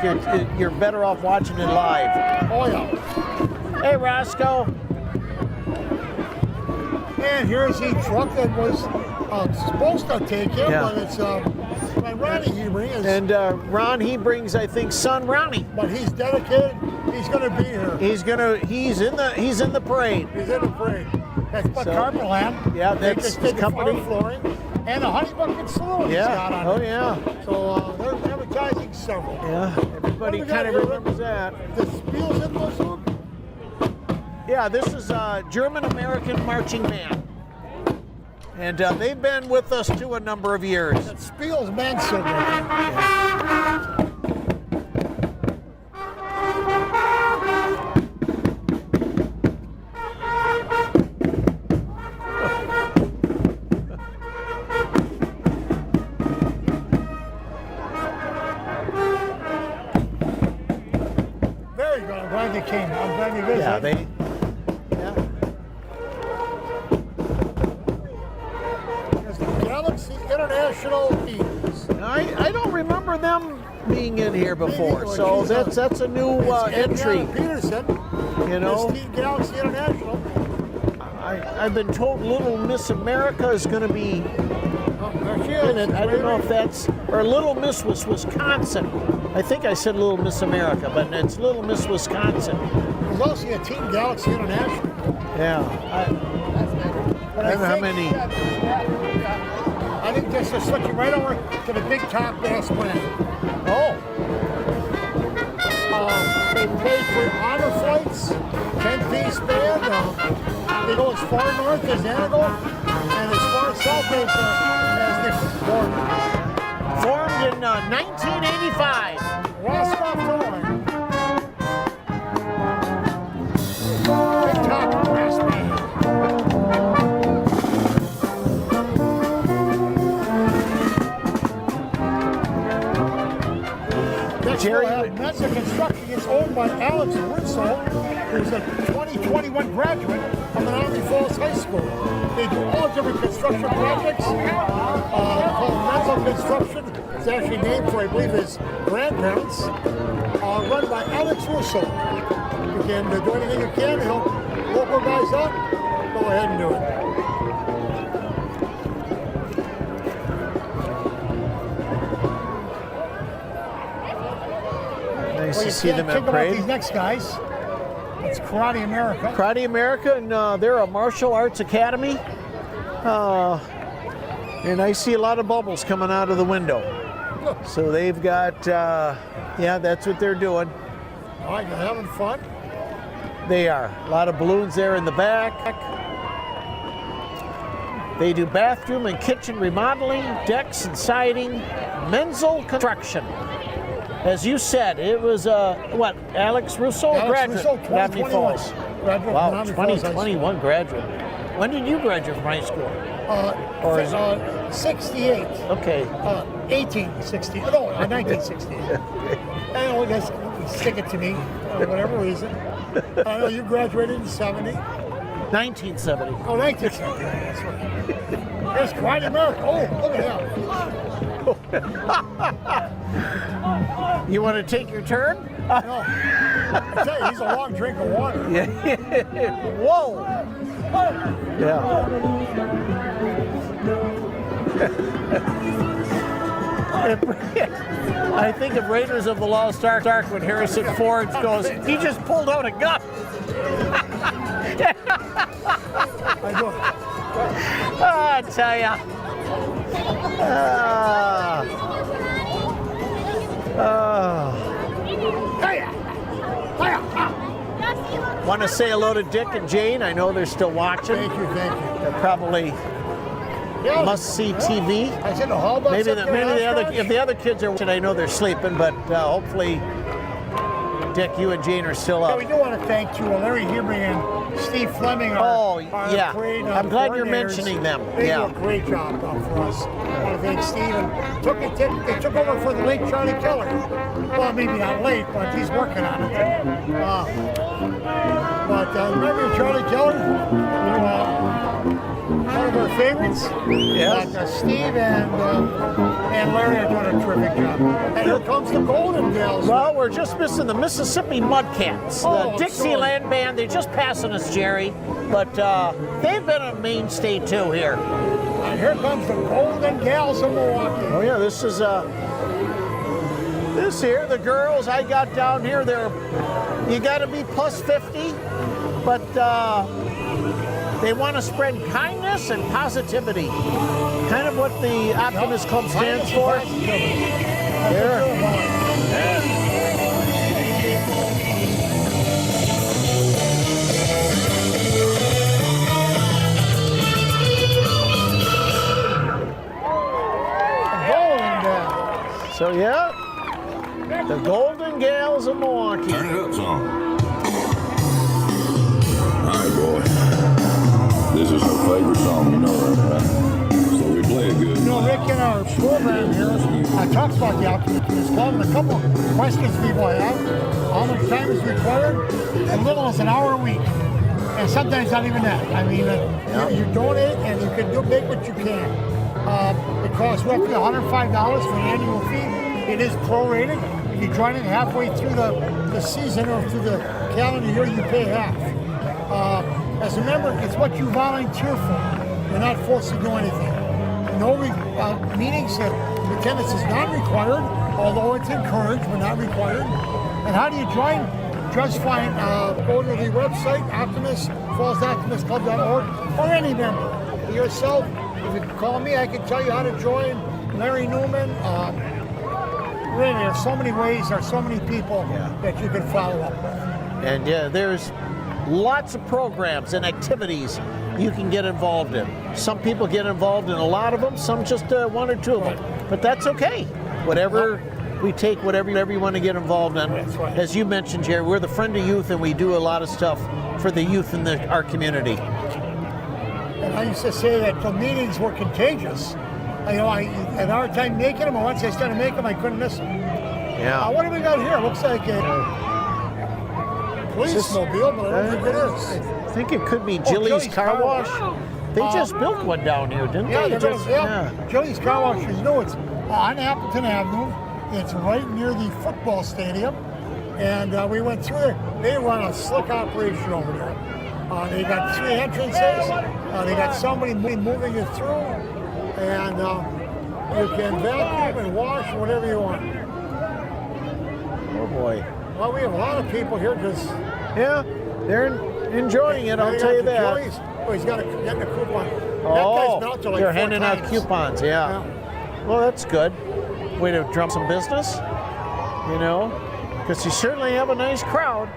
you're better off watching it live. Oh yeah. Hey, Roscoe. And here's the truck that was supposed to take him, but it's by Ronnie Hebring. And Ron Hebrings, I think, son Ronnie. But he's dedicated. He's going to be here. He's in the parade. He's in the parade. That's Bud Carpeland. Yeah, that's his company. Flooring. And a Honey Bucket Saloon he's got on it. Yeah. So they're advertising several. Yeah, everybody kind of remembers that. The Spiels in those. Yeah, this is German-American Marching Band. And they've been with us too a number of years. That's Spiels Manson. Very good. I'm glad they came. I'm glad they visited. Yeah, International teams. I don't remember them being in here before, so that's a new entry. Peterson, you know, Miss Team Galaxy International. I've been told Little Miss America is going to be in it. I don't know if that's or Little Miss Wisconsin. I think I said Little Miss America, but it's Little Miss Wisconsin. There's also a Team Galaxy International. Yeah, I don't know how many. I think this is switching right over to the big top bass plant. Oh. They paid for honor flights, 10-piece band. They go as far north as Anago and as far south as the border. Formed in 1985. Roscoff Towing. Big top brass band. Jerry, Mezza Construction is owned by Alex Russo, who's a 2021 graduate of Menomonee Falls High School. They do all different construction projects called Mezza Construction. It's actually named for, I believe, his grandparents. Run by Alex Russo. You can do anything you can to help local guys out. Go ahead and do it. nice Well, to see them at about parade. these next guys. It's Karate America. Karate America, and they're a martial arts academy. And I see a lot of bubbles coming out of the window. So they've got, yeah, that's what they're doing. All right, you're having fun. They are. A lot of balloons there in the back. They do bathroom and kitchen remodeling, decks and siding, Menzel construction. As you said, it was, what, Alex Russo? Alex Russo, 2021. Falls. Graduate Wow, from Menomonee Falls High 2021 graduate. When did you graduate from high school? Or is 68. Okay. 1860. No, 1968. I know, guys stick it to me for whatever reason. I know you graduated in 70. 1970. Oh, 1970. That's right. There's Karate America. Oh, look at that. You want to take your turn? No. I tell you, he's a long drink of water. Yeah. Whoa. Yeah. I think of Raiders of the Lost Ark when Harrison Ford goes, he just pulled out a gun. I do. I tell ya. Want to say hello to Dick and Jane? I know they're still watching. Thank you. They're probably must-see TV. I said, how about Maybe if the other kids are watching, I know they're sleeping, but hopefully, Dick, you and Jane are still Yeah, up. we do want to thank Larry Hebring and Steve Fleming. Oh, our yeah. parade, I'm glad you're coordinators. mentioning them. They Yeah. do a great job for us. I want to thank Steve. And they took over for the late Charlie Keller. Well, maybe not late, but he's working on it. Remember Charlie Keller? One of our favorites. Yes. But, Steve and Larry are doing a terrific job. And here comes the Golden Gals. Well, we're just missing the Mississippi Mudcats, Oh, the Dixieland band. They're just passing us, Jerry, but they've been a mainstay too here. And here comes the Golden Gals of Milwaukee. Oh yeah, this is this here. The girls I got down here, you got to be plus 50, but they want to spread kindness and positivity. Kind of what the Optimist Club stands for. There. So yeah, the Golden Gals of Milwaukee. Turn it up some. All right, boy. This is her favorite song, you know that, right? So we play it good. You know, Rick, in our program here, I talked about the Optimist Club and a couple questions people have. How much time is required? As little as an hour a week. And sometimes not even that. I mean, you donate and you can make what you can. It costs roughly $105 for the annual fee. It is prorated. If you join it halfway through the season or through the calendar year, you pay half. As a member, it's what you volunteer for. You're not forced to do anything. No meetings, attendance is not required, although it's encouraged, but not required. And how do you join? Just fine. Go to the website, fallsoptimistclub.org, or any member. Yourself, if you call me, I can tell you how to join. Larry Newman. Really, there's so many ways, there's so many people that you can follow up with. And yeah, there's lots of programs and activities you can get involved in. Some people get involved in a lot of them, some just one or two of them. But that's okay. Whatever we take, whatever you want to get involved in. That's right. As you mentioned, Jerry, we're the Friend of Youth, and we do a lot of stuff for the youth in our community. And I used to say that the meetings were contagious. I had a hard time making them, and once I started making them, I couldn't miss them. Yeah. What do we got here? Looks like a police mobile, but I don't think it is. I think it could be Jilly's Car Wash. They just built one down here, didn't they? Jilly's Car Wash is new. It's on Appleton Avenue. It's right near the football stadium. And we went through there. They run a slick operation over there. They got 3 entrances. They got somebody moving it through. And you can vacuum and wash whatever you want. Oh boy. Well, we have a lot of people here because they're enjoying it, I'll tell you that. Oh, he's got getting a coupon. Oh, that guy's like they're 4 handing times. out coupons, yeah. Well, that's good. Way to drum some business, you know, because you certainly have a nice crowd.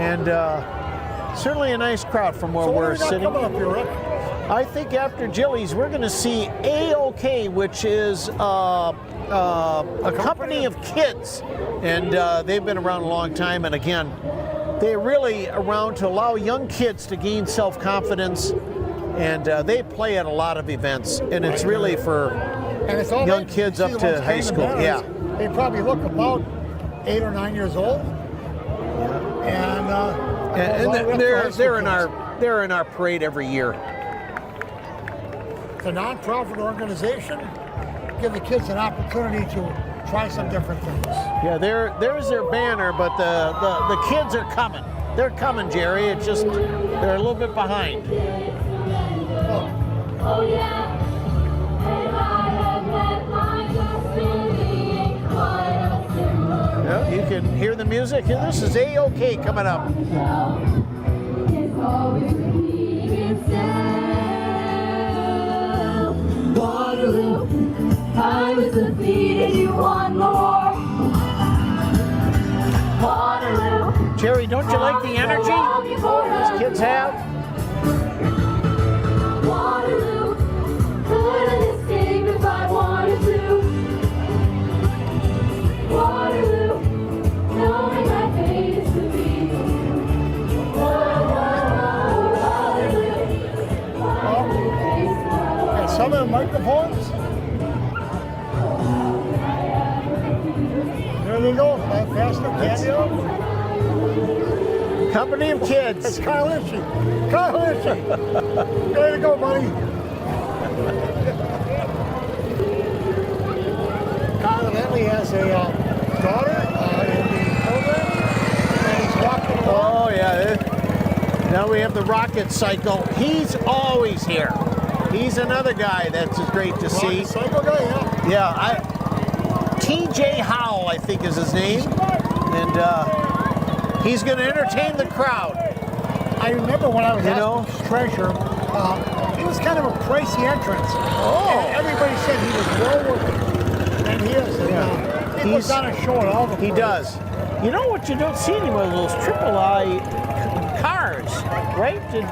And certainly a nice crowd from where we're sitting. Coming up here, Rick? I think after Jilly's, we're going to see AOK, which is a company of kids. And they've been around a long time. And again, they're really around to allow young kids to gain self-confidence. And they play at a lot of events. And it's really for young kids up to high school. Yeah. They probably look about 8 or 9 years old. And they're in our parade every year. It's a non-profit organization. Give the kids an opportunity to try some different things. Yeah, there's their banner, but the kids are coming. They're coming, Jerry. It's just they're a little bit behind. Oh yeah. Well, you can hear the music. And this is AOK coming up. Waterloo, I was defeated, you won more. Waterloo, Jerry, don't you like the energy these kids have? Waterloo, couldn't escape if I wanted to. Waterloo, knowing my fate is to be. some of the microphones. There they go. Pastor Cameo. Company of kids. It's Kyle Ishii. Kyle Ishii. Way to go, buddy. Kyle evidently has a daughter in the program, and he's walking along. Oh yeah. Now we have the rocket cycle. He's always here. He's another guy that's great to see. Rocket cycle guy, yeah. Yeah, TJ Howell, I think is his name, and he's going to entertain the crowd. I remember when I was at know? Treasure, it was kind of a pricey entrance. Oh. And everybody said he was well worth it. And he is. And, he puts on a show at all the He parades. does. You know what you don't see anymore? Those triple-I cars, right? Did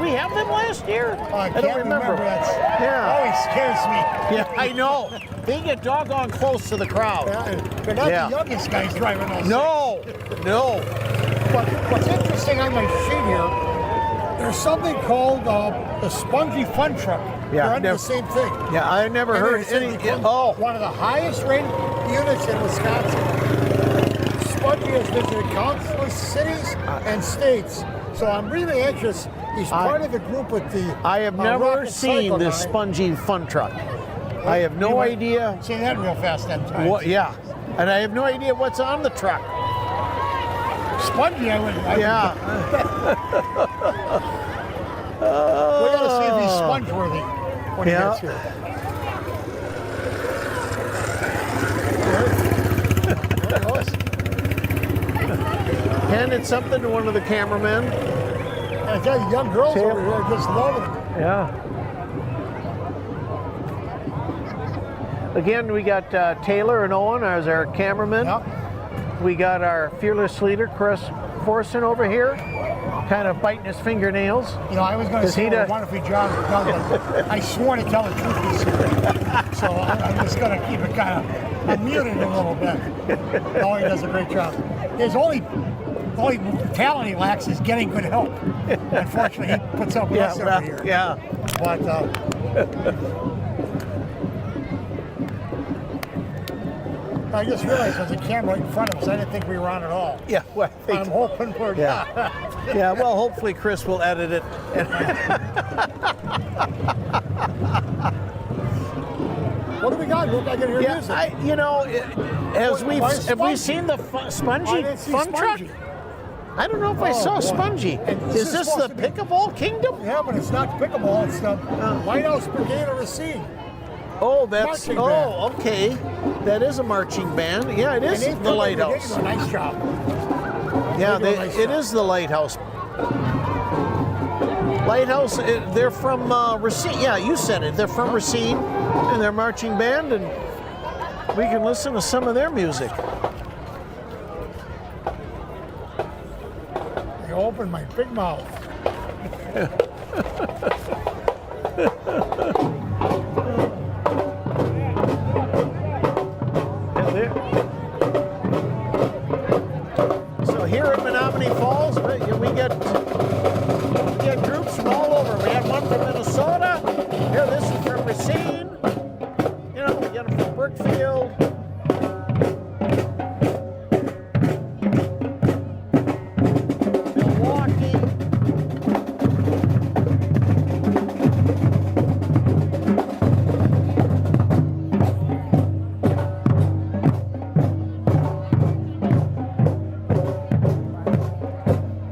we have them last year? I can't remember. That Yeah. always scares me. Yeah, I know. They get doggone close to the crowd. They're not Yeah. the youngest guys driving those. No. But what's interesting on my sheet here, there's something called the Spongy Fun Truck. Yeah, They're under never- the same thing. Yeah, I never And heard it's in any. the- Oh, One of the highest rated units in Wisconsin. Spongy has visited countless cities and states. So I'm really anxious. He's part of the group with the I have never rocket seen cycle this guy. spongy fun truck. I have no idea. See that real fast then. What? Yeah, and I have no idea what's on the truck. Spongy, I would. Yeah. We gotta see if he's sponge worthy when he Yeah. gets here. There he goes. Handed something to one of the cameramen. And I tell you, young girls Taylor. over here are just loving it. Yeah. Again, we got Taylor and Owen as our cameramen. Yep. We got our fearless leader, Chris Forson, over here, kind of biting his fingernails. You know, I was going to Does say he what a does- wonderful job he's done, but I swore to tell the truth this year. So I'm just going to keep it kind of muted a little bit. No, he does a great job. His only talent he lacks is getting good help. Unfortunately, he puts up with us over here. Yeah. But I just realized there's a camera right in front of us. I didn't think we were on at all. Yeah. Well, I think- I'm hoping we're Yeah. not. yeah. Well, hopefully Chris will edit it. What do we got? Look, I can hear Yeah. music. Have we Spongy? seen the I Spongy didn't see fun truck? Spongy. I don't know if I Oh, saw boy. Spongy. And Is this the supposed to be- Pickleball Kingdom? Yeah, but it's not pickleball. It's the White House Brigade of Racine. Oh, that's Marching band. okay. That is a marching band. Yeah, it And is they the lighthouse. do a nice job. Yeah, they do a nice it job. is the lighthouse. Lighthouse. They're from Racine. Yeah, you said it. They're from Racine, and they're marching band, and we can listen to some of their music. I opened my big mouth. So here at Menomonee Falls, we get groups from all over. We had one from Minnesota. Here, this is from Racine. We get them from Brookfield. Milwaukee.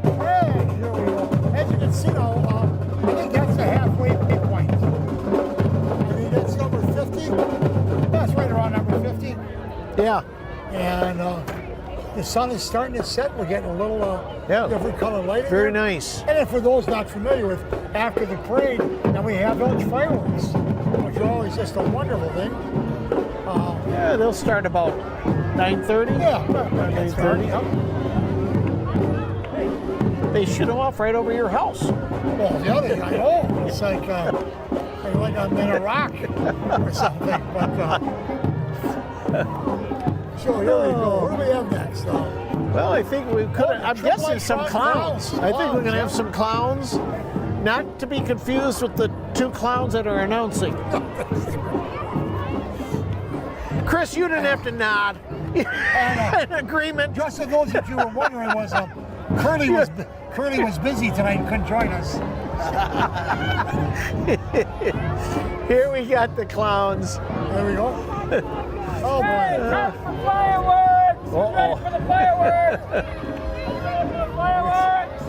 Hey, here we go. As you can see now, I think that's the halfway point. I think that's number 50. That's right around number 50. Yeah. And the sun is starting to set. We're getting a little different color lighting. Very there. nice. And then for those not familiar with, after the parade, then we have village fireworks, which are always just a wonderful thing. Yeah, they'll start about 9:30. Yeah, that's 9:30. right. Yep. They shoot them off right over your house. Well, the other thing, I know, it's like I'm in Iraq or something. But so here we go. What do we have next? Well, I think we could. I'm Triple guessing A some clowns. clowns. I think we're gonna have some clowns. Not to be confused with the two clowns that are announcing. Chris, you didn't have to nod. An agreement. Just for those of you who were wondering, Curly was busy tonight and couldn't join us. Here we got the clowns. There we go. Oh boy. Time for fireworks! Uh-oh. Ready for the fireworks! Ready for the fireworks!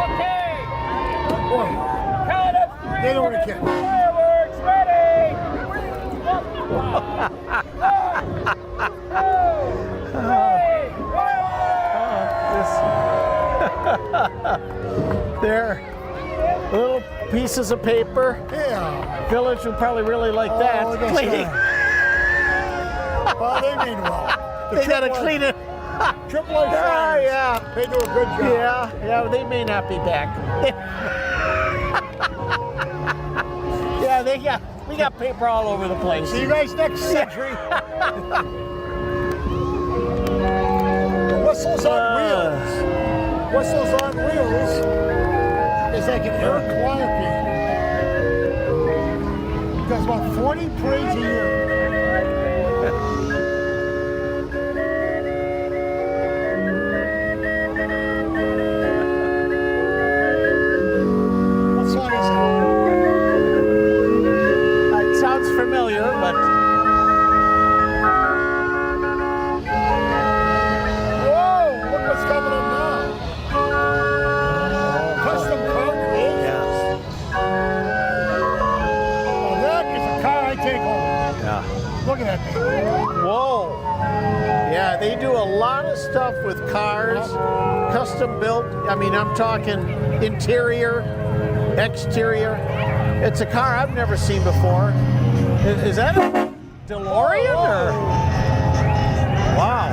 Okay. Boy. Count of three. They don't We're wanna gonna kick. do fireworks. Ready? 1, 2, 3. They're little pieces of paper. Yeah. Village would probably really like that. Oh, that's Cleaning. right. Well, they mean well. They gotta clean it. Triple A Yeah, Flyers. yeah. They do a good job. Yeah, they may not be back. Yeah, we got paper all over the place. See you guys next century. Whistles on Wheels. Whistles on Wheels is like an Eric Quietly. He does about 40 parades a year. What song is it? It sounds familiar, but Whoa, look what's coming up now. Custom car creations. Now that is a car I take home. yeah. Look at that thing. Whoa. Yeah, they do a lot of stuff with cars, custom built. I mean, I'm talking interior, exterior. It's a car I've never seen before. Is that a DeLorean or? Wow.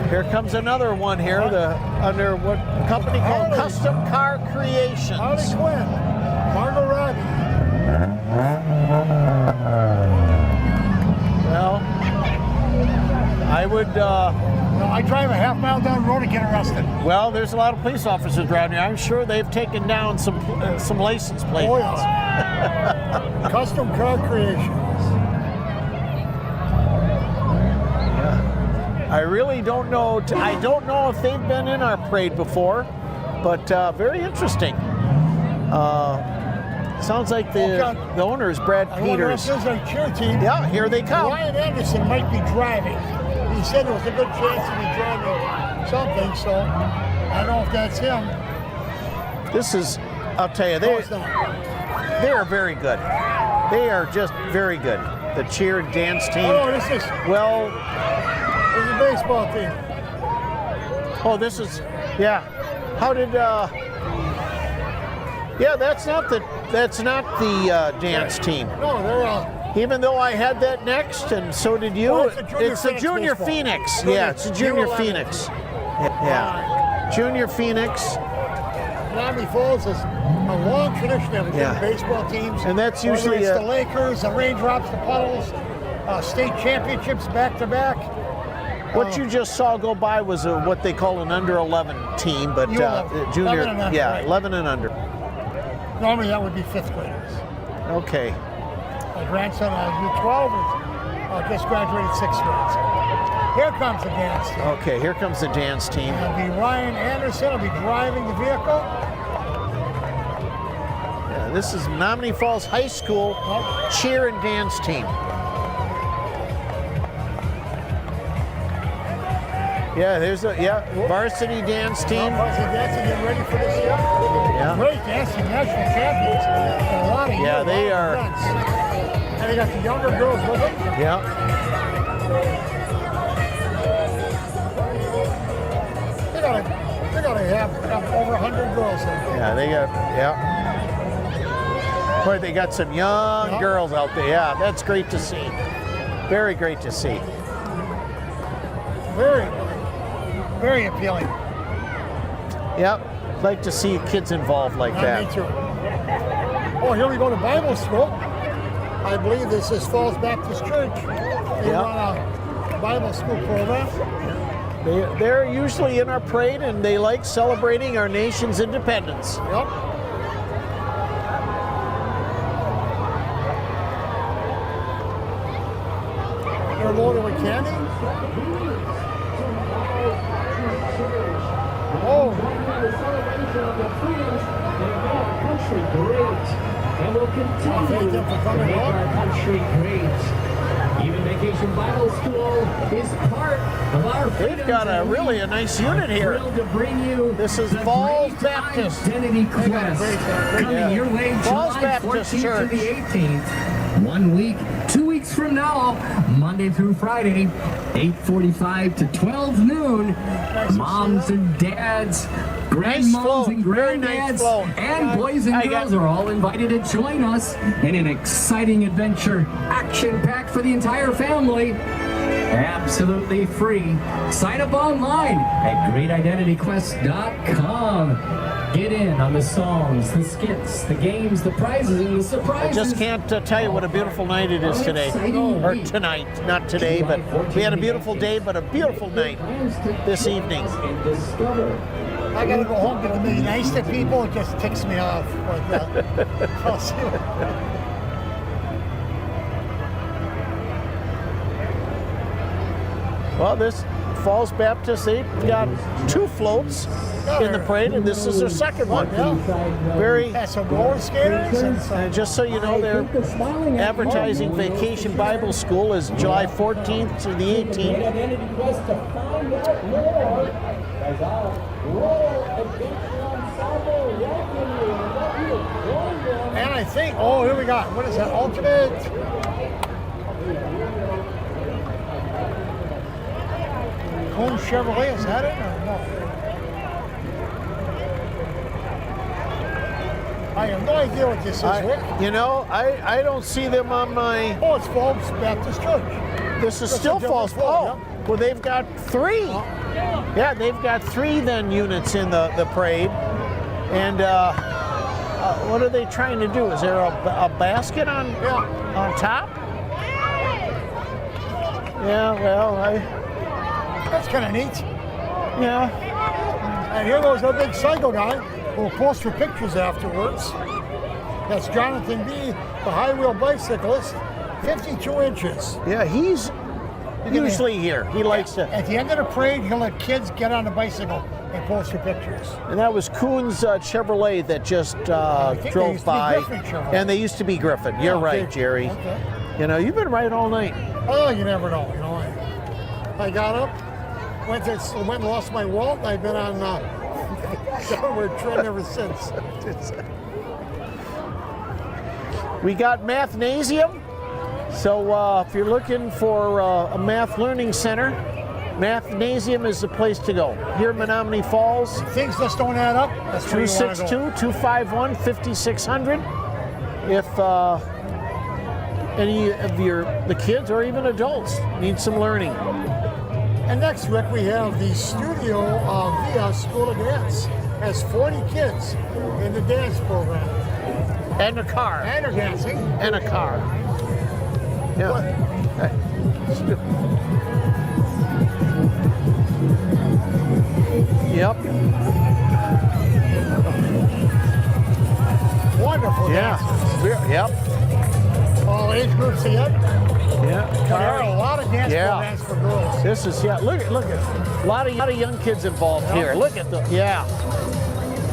Here comes another one here, under what company called Harley. Custom Car Creations. Harley Quinn, Margot Robbie. Well, I would, I drive a half mile down the road and get arrested. well, there's a lot of police officers around here. I'm sure they've taken down some license plate Oh ones. yeah. Custom car creations. I really don't know. I don't know if they've been in our parade before, but very interesting. Sounds like the owner is Brad I wonder if Peters. there's a cheer team. Yeah, here they come. Ryan Anderson might be driving. He said there was a good chance he'd be driving something, so I don't know if that's him. This is, I'll tell you, No, it's not. they are very good. They are just very good. The cheer and dance team. Oh, this is Well, a baseball team. oh, this is, yeah. How did, yeah, that's not the dance team. No, they're Even though I had that next, and so did you. Oh, it's a Junior the Phoenix Junior baseball. Phoenix. Yeah, it's a Junior U11. Phoenix. Yeah. Junior Phoenix. Menomonee Falls has a long tradition of Yeah. baseball teams. And that's Whether usually it's a- the Lakers, the Raindrops, the Puddles, state championships back to back. What you just saw go by was what they call an under 11 team, but U11. junior, 11 and under, yeah, right. 11 and under. Normally that would be fifth graders. Okay. My grandson, U12, just graduated sixth grade. So here comes the dance team. Okay, here comes the dance team. It'll be Ryan Anderson will be driving the vehicle. Yeah, this is Menomonee Falls High School cheer and dance team. Yeah, there's a varsity dance team. Varsity dancing, getting ready for this year. Yeah. Great dancing, national champions. And a lot of Yeah, years, they a lot of are- events. And they got the younger girls with them. Yeah. They gotta have over 100 girls in there. Yeah, they got, yeah. Boy, they got some young girls out there. Yeah, that's great to see. Very great to see. Very, very appealing. Yep. Like to see kids involved like Me that. too. Oh, here we go to Bible school. I believe this is Falls Baptist Church. They Yeah. run a Bible school program. They're usually in our parade, and they like celebrating our nation's independence. Yep. They're loaded with candy. Oh, Country great, and we'll continue thank them for coming to make along. our country great. Even Vacation Bible School is part of our They've got a really a nice unit here. Thrilled to bring you This is the Falls Great Baptist. Identity Quest coming Yeah. your way Falls July Baptist 14th Church. to the 18th. 1 week, 2 weeks from now, Monday through Friday, 8:45 to 12 noon. Moms and dads, grandmoms float. and Very nice granddads, float. and boys and I got- girls are all invited to join us in an exciting adventure, action-packed for the entire family. Absolutely free. Sign up online at greatidentityquest.com. Get in on the songs, the skits, the games, the prizes, and the I surprises. just can't tell you what a beautiful night it is today. Or tonight, not today, but we had a beautiful day, but a beautiful night this evening. And discover. I gotta go home to be nice to people. It just ticks me off. But I'll see. Well, this Falls Baptist, they've got 2 floats in the parade, and this is their second one. Very, Got some roller skaters and some. and just so you know, they're advertising Vacation Bible School is July 14th to the 18th. Identity Quest to find out more as our Royal Adventure Ensemble welcome you and let you join them. And I think, oh, here we got, what is that, Ultimate? Cone Chevrolet, is that it or no? I have no idea what this is, Rick. You know, I don't see them on my. Oh, it's Falls Baptist Church. This is That's still a different Falls. float, Oh, well, they've got 3. Yeah, they've got 3 then units in the parade. And what are they trying to do? Is there a basket on top? Yeah, well, That's kind of neat. yeah. And here goes our big cycle guy. We'll post your pictures afterwards. That's Jonathan B., the high wheel bicyclist, 52 inches. Yeah, he's usually here. He likes to. At the end of the parade, he'll let kids get on the bicycle and post your pictures. And that was Coon's Chevrolet that just think they used drove to be by. Griffin Chevrolet. And they used to be Griffin. You're Okay. right, Jerry. Okay. You know, you've been right all night. Oh, you never know. You know, I got up, went and lost my wallet. And I've been on downward trend ever since. We got Mathnasium. So if you're looking for a math learning center, Mathnasium is the place to go. Here in Menomonee Falls, Things just don't add up. That's where you want to go. 262-251-5600. If any of the kids or even adults need some learning. And next, Rick, we have the studio of the School of Dance. Has 40 kids in the dance program. And a car. And are dancing. And a car. Yeah. Yep. Wonderful Yeah. dancers. Yep. All age groups here. Yeah. There are a lot of dance Yeah. programs for girls. This is look at a lot of young kids involved here. Look at the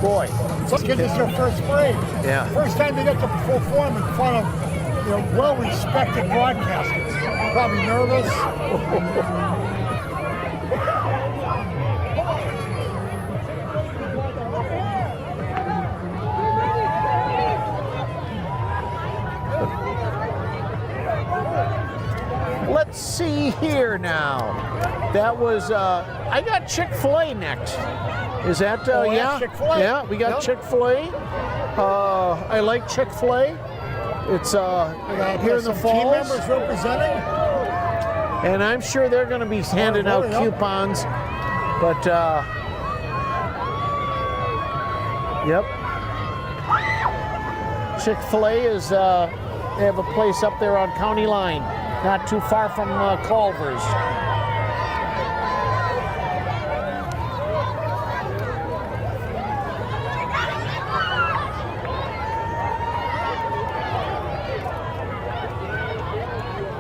boy. Some kids, it's their first parade. Yeah. First time they get to perform in front of well-respected broadcasters. Probably nervous. Let's see here now. That was I got Chick-fil-A next. Is that yeah? Chick-fil-A. Yeah, we got Yep. Chick-fil-A. I like Chick-fil-A. It's We here got in the some team Falls, members representing. and I'm sure they're going to be handing out Yep. coupons. But yep, Chick-fil-A is They have a place up there on County Line, not too far from Culver's.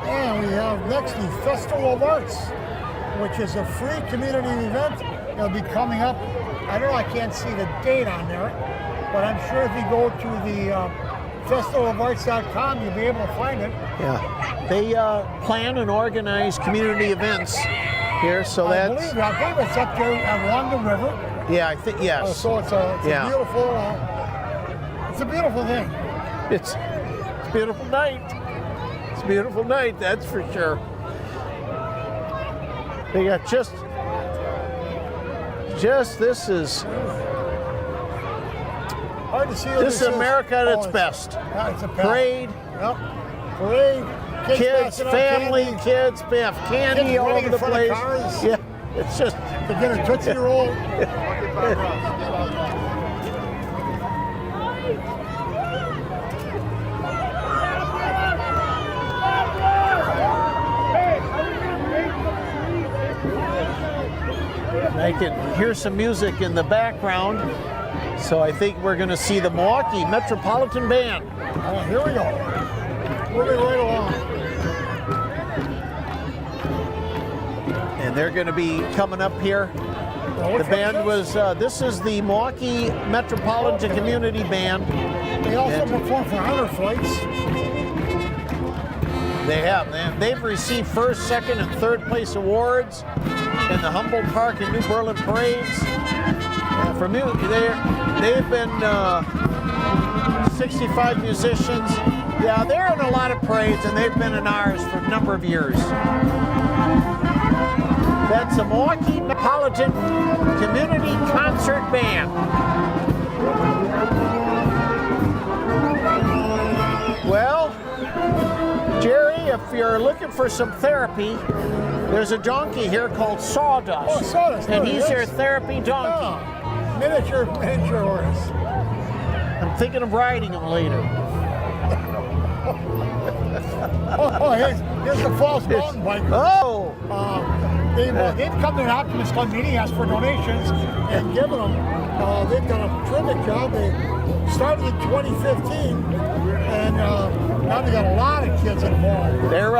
And we have next the Festival of Arts, which is a free community event. It'll be coming up. I don't know, I can't see the date on there, but I'm sure if you go to the festivalofArts.com, you'll be able to find it. Yeah, they plan and organize community events here, so I that's. believe it's up there along the river. Yeah, I think yes. So it's a beautiful thing. It's a beautiful night. It's a beautiful night, that's for sure. They got just this is hard to see. This is America at its best. It's a Parade. Yep. Parade. Kids, family, kids, have candy Kids all running over the in front of place. cars. Yeah, it's just To get a Tootsie Roll. I can hear some music in the background, so I think we're going to see the Milwaukee Metropolitan Band. Here we go. Moving right along. And they're going to be coming up here. The band was, this is the Milwaukee Metropolitan Community Band. They also perform for honor flights. They have. They've received first, second, and third place awards in the Humboldt Park and New Berlin parades. They've been 65 musicians. Yeah, they're in a lot of parades, and they've been in ours for a number of years. That's the Milwaukee Metropolitan Community Concert Band. Well, Jerry, if you're looking for some therapy, there's a donkey here called Sawdust. Oh, Sawdust. And he's your therapy donkey. Oh, miniature horse. I'm thinking of riding him later. Here's the Falls Mountain Bikers. Oh! They've come to an Optimist Club meeting, asked for donations, and given them. They've done a terrific job. They started in 2015, and now they got a lot of kids involved. They're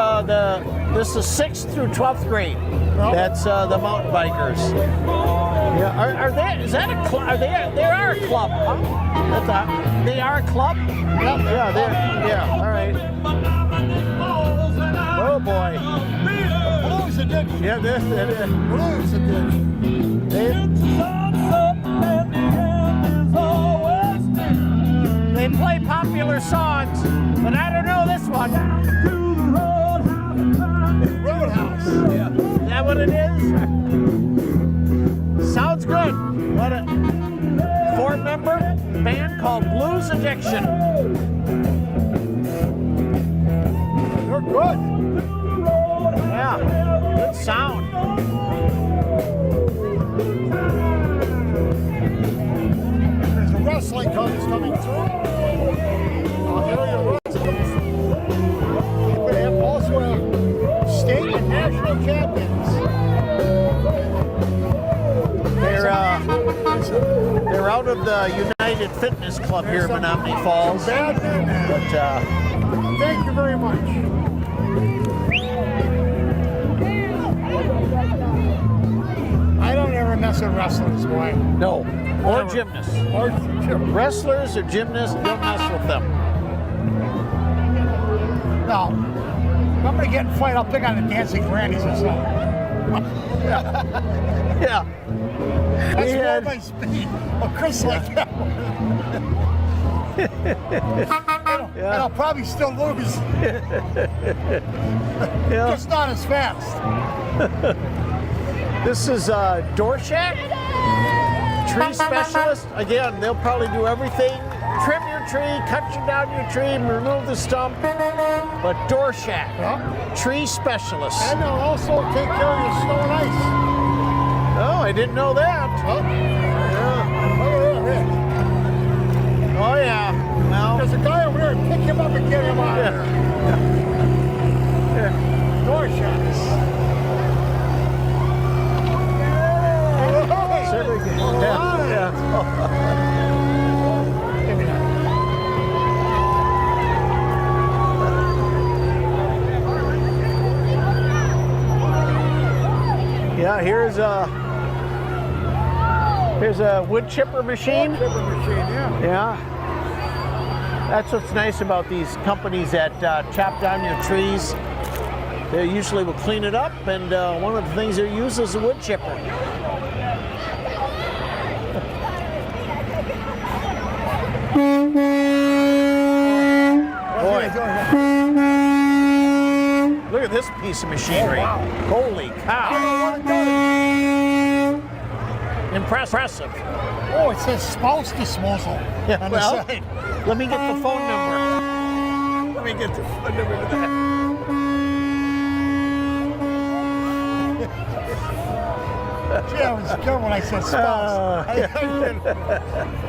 this is 6th through 12th grade. That's the mountain bikers. Yeah, are they? Is that a club? They are a club. Huh? They are a club. Yeah. All right. Oh boy. Blues addiction. Yeah, this it is. Blues addiction. They play popular songs, but I don't know this one. Roadhouse. Yeah. Is that what it is? Sounds good. What a 4-member band called Blues Addiction. They're good. Yeah, good sound. There's a wrestling coach coming through. Area wrestlers. They have also state and national champions. They're out of the United Fitness Club here in Menomonee Falls. Bad men there. But Thank you very much. I don't ever mess with wrestlers, boy. no, or gymnasts. Or gym. Wrestlers or gymnasts, don't mess with them. No. If I'm gonna get in a fight, I'll pick on the dancing grannies or something. Yeah. That's more my speed. Oh, Chris like that one. And I'll probably still lose. Yeah. Just not as fast. This is Door Shack, tree specialist. Again, they'll probably do everything. Trim your tree, cut you down your tree, remove the stump. But Door Shack, tree specialist. And they'll also take care of your snow and ice. Oh, I didn't know that. Huh? Yeah. Oh, yeah. Oh yeah. Well, There's a guy over there. Pick him up and get him out of there. Door shots. civic. Yeah. Give me that. Yeah, here's a wood chipper machine. Chipper machine, yeah. Yeah. That's what's nice about these companies that chop down your trees. They usually will clean it up, and one of the things they use is a wood chipper. Boy, look at this piece of machinery. Holy cow. Impressive. Oh, it says spouse disposal Yeah, on well, the side. let me get the phone number. Let me get the phone number to that. Gee, I was good when I said spouse.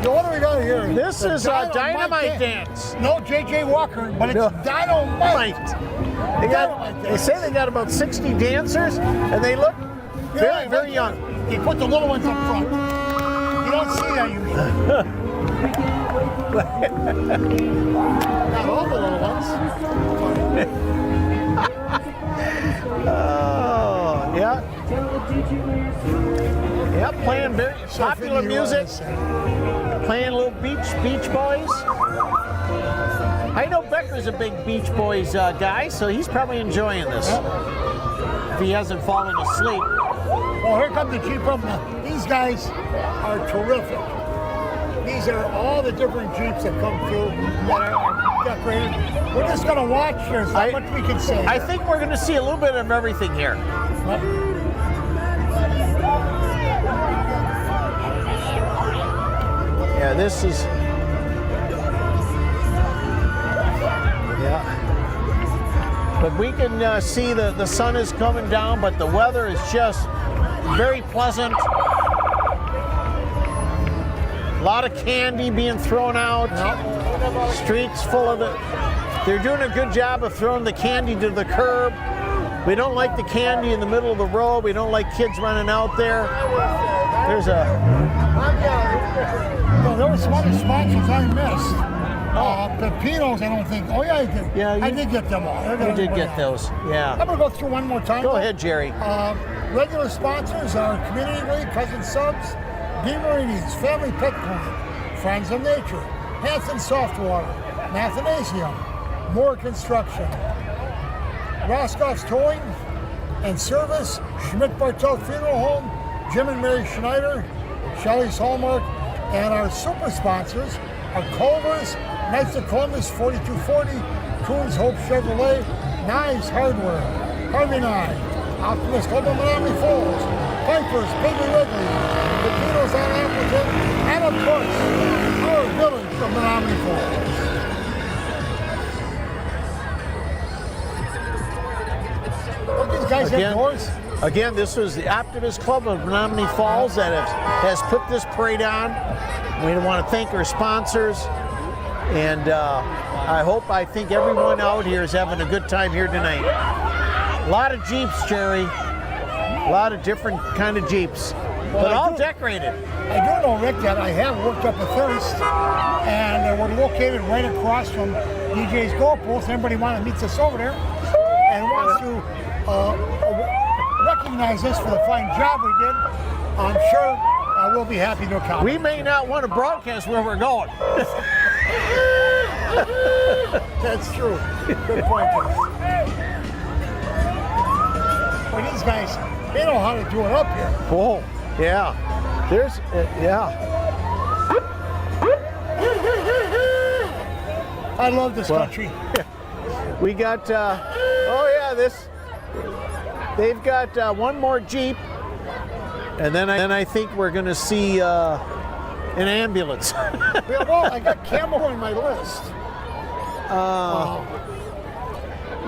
So what do we got here? This The is a dynamite dance. No, J.J. Walker, but it's No. dynamite. They say they got about 60 dancers, and they look very, very young. They put the little ones up front. You don't see that usually. Not all the little ones. Oh, yeah. Yeah, playing very popular music. Playing little Beach Boys. I know Becker's a big Beach Boys guy, so he's probably enjoying this. If he hasn't fallen asleep. Well, here comes the Jeep from these guys are terrific. These are all the different Jeeps that come through that are decorated. We're just going to watch. There's not much we can say. I think we're going to see a little bit of everything here. Yeah, this is. Yeah. But we can see the sun is coming down, but the weather is just very pleasant. A lot of candy being thrown out. Streets full of it. They're doing a good job of throwing the candy to the curb. We don't like the candy in the middle of the road. We don't like kids running out there. There's a. No, there were some other sponsors I missed. Pepinos, I don't think. Oh yeah, I did. Yeah, I did get them all. You did get those. Yeah. I'm gonna go through one more time. Go ahead, Jerry. Regular sponsors are Community League, Cousin Subs, Debutantes, Family Pet Clinic, Friends of Nature, Hanson Softwater, Mathanasium, Moore Construction, Roscoff's Towing and Service, Schmidt Bartel Funeral Home, Jim and Mary Schneider, Shelley's Hallmark, and our super sponsors are Culver's, Knights of Columbus 4240, Coons Hope Chevrolet, Knives Hardware, Harvey Nye, Optimus Club of Menomonee Falls, Piper's, Piggly Wiggly, the Beatles on Appleton, and of course, our village of Menomonee Falls. What these guys have doors? Again, this was the Optimist Club of Menomonee Falls that has put this parade on. We want to thank our sponsors, and I think everyone out here is having a good time here tonight. A lot of Jeeps, Jerry. A lot of different kind of Jeeps, but all decorated. I do know, Rick, that I have worked up a thirst, and we're located right across from DJ's Goalpost. Everybody wants to meet us over there and wants to recognize us for the fine job we did. I'm sure we'll be happy to accomplish. We may not want to broadcast where we're going. That's true. Good point, Chris. Well, these guys, they know how to do it up here. Oh, yeah. There's, yeah. I love this country. We got, they've got one more Jeep, and then I think we're going to see an ambulance. Well, I got camel on my list.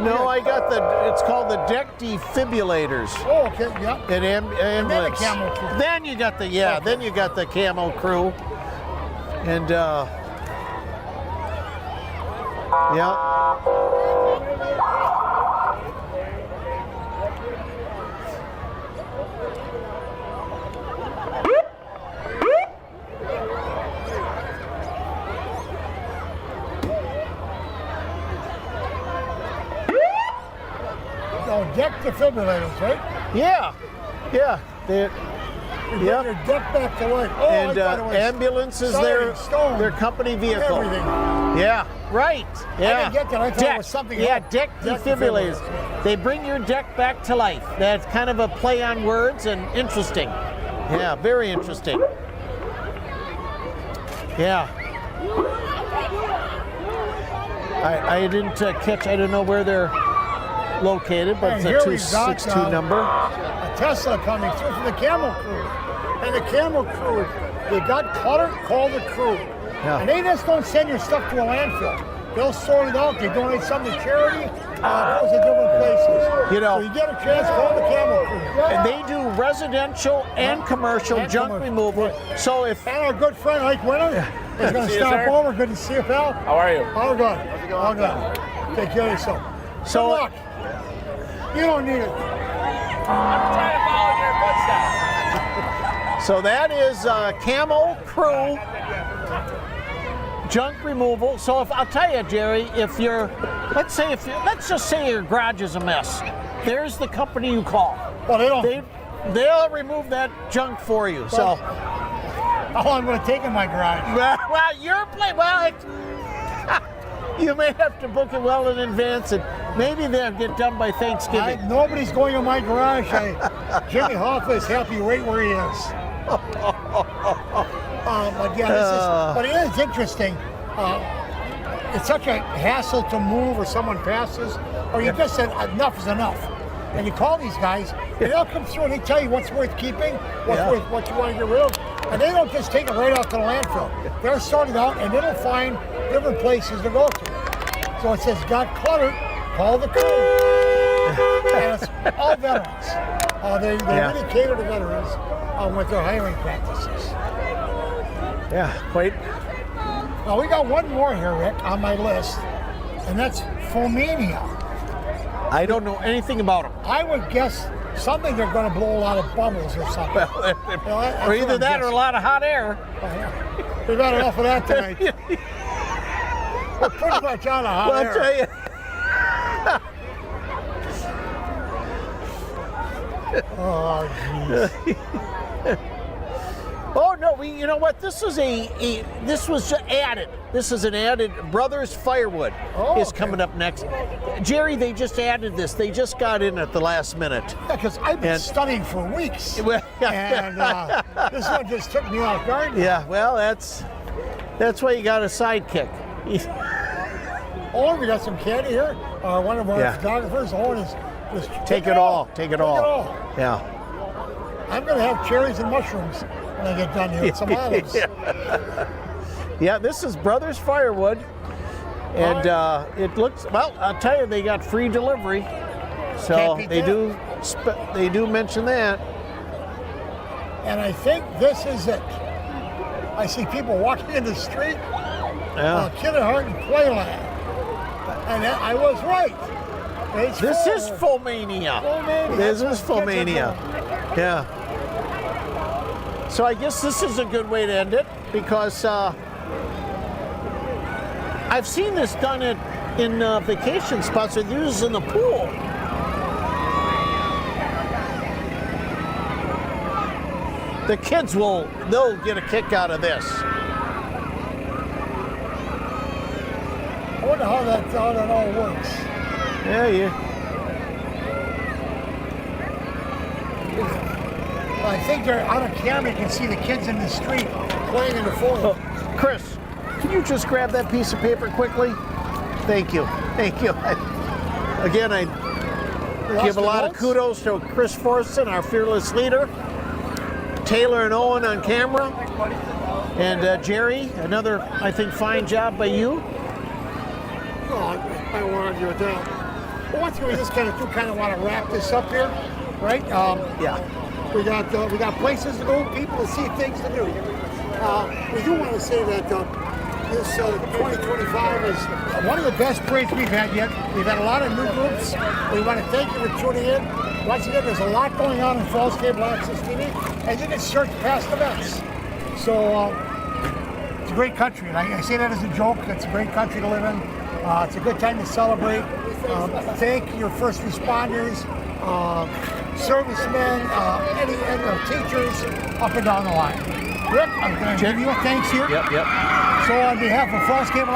No, I got it's called the deck defibrillators. Oh, okay, yeah. An ambulance. the camel crew. Then you got then you got the camo crew. And Yeah. Oh, deck defibrillators, right? Yeah. Yeah. They, Bring Yep. your deck back to life. Oh, and I thought it was ambulance is siren, stone, their company vehicle. everything. Yeah, right. Yeah. didn't get that. I thought it deck. was something Yeah, else. deck Deck defibrillators. defibrillators. They bring your deck back to life. That's kind of a play on words and interesting. Yeah, very interesting. Yeah. I didn't catch. I don't know where they're located, but And it's a here we've got, 262 number. a Tesla coming through from the Camel Crew. And the Camel Crew, they got cluttered, call the crew. Yeah. And they just don't send your stuff to a landfill. They'll sort it out. They donate some to charity. Goes to different places. You know- so you get a chance, call the Camel Crew. And they do residential and commercial And junk commercial. removal. So if And our good friend Ike Winter is going to See you, stop sir. over. Good to see you, pal. How are you? All good. All good. Take care of yourself. So- Good luck. You don't need it. I'm trying to follow your footsteps. So that is Camel Crew junk removal. So if I'll tell you, Jerry, if you're, let's just say your garage is a mess. There's the company you call. Well, they don't. They'll remove that junk for you. So, How long would it take in my garage? well, your place. Well, you may have to book it well in advance, and maybe they'll get done by Thanksgiving. Nobody's going in my garage. Jimmy Hoffa is happy right where he is. But yeah, but it is interesting. It's such a hassle to move, or someone passes, or you just said enough is enough. And you call these guys, and they'll come through and they tell you what's worth keeping, what you want to get rid of. And they don't just take it right out to the landfill. They're sorted out, and it'll find different places to go to. So it says, got cluttered, call the crew. And it's all veterans. They really cater to veterans with their hiring practices. Yeah, quite. Now we got one more here, Rick, on my list, and that's Waconia. I don't know anything about them. I would guess something they're going to blow a lot of bubbles or something. That's Or either what I'm that or a guessing. lot of hot air. We've had enough of that tonight. We're pretty much out of hot Well, I'll air. tell you. Oh, jeez. Oh no, you know what? This was this was added. This is an added. Brothers Firewood is okay. coming up next. Jerry, they just added this. They just got in at the last minute. Because I've been And- studying for weeks, Well, and this one just took me off guard. Yeah, well, that's why you got a sidekick. Oh, we got some candy here. One of our Yeah. photographers, Owen, is Take it all. Take it all. Yeah. I'm going to have cherries and mushrooms when I get done here with some olives. Yeah, this is Brothers Firewood, and it looks well. I'll tell you, they got free delivery, so Can't beat they that. they do mention that. And I think this is it. I see people walking in the street, Yeah. kindergarten playland, and I was right. It's This full. is Fomania. Fomania. This That's is what kids are Fomania. Yeah. So I guess this is a good way to end it because I've seen this done in vacation spots. They do this in the pool. The kids they'll get a kick out of this. I wonder how that all works. Yeah, I think they're on a camera. You can see the kids in the street playing in the phone. Oh, Chris, can you just grab that piece of paper quickly? Thank you. Thank you. Again, I give a lot of kudos to Chris Forston, our fearless leader, Taylor and Owen on camera, and Jerry, another, I think, fine job by you. Oh, I don't want to argue with that. Well, once we just kind of want to wrap this up here, right? Yeah. We got places to go, people to see, things to do. We do want to say that this 2025 is one of the best parades we've had yet. We've had a lot of new groups. We want to thank you for tuning in. Once again, there's a lot going on in Falls Cable Access TV, and you can search past events. So it's a great country, and I say that as a joke. It's a great country to live in. It's a good time to celebrate. Thank your first responders, servicemen, any teachers up and down the line. Rick, I'm going to give you a thanks here. Yep. So on behalf of Falls Cable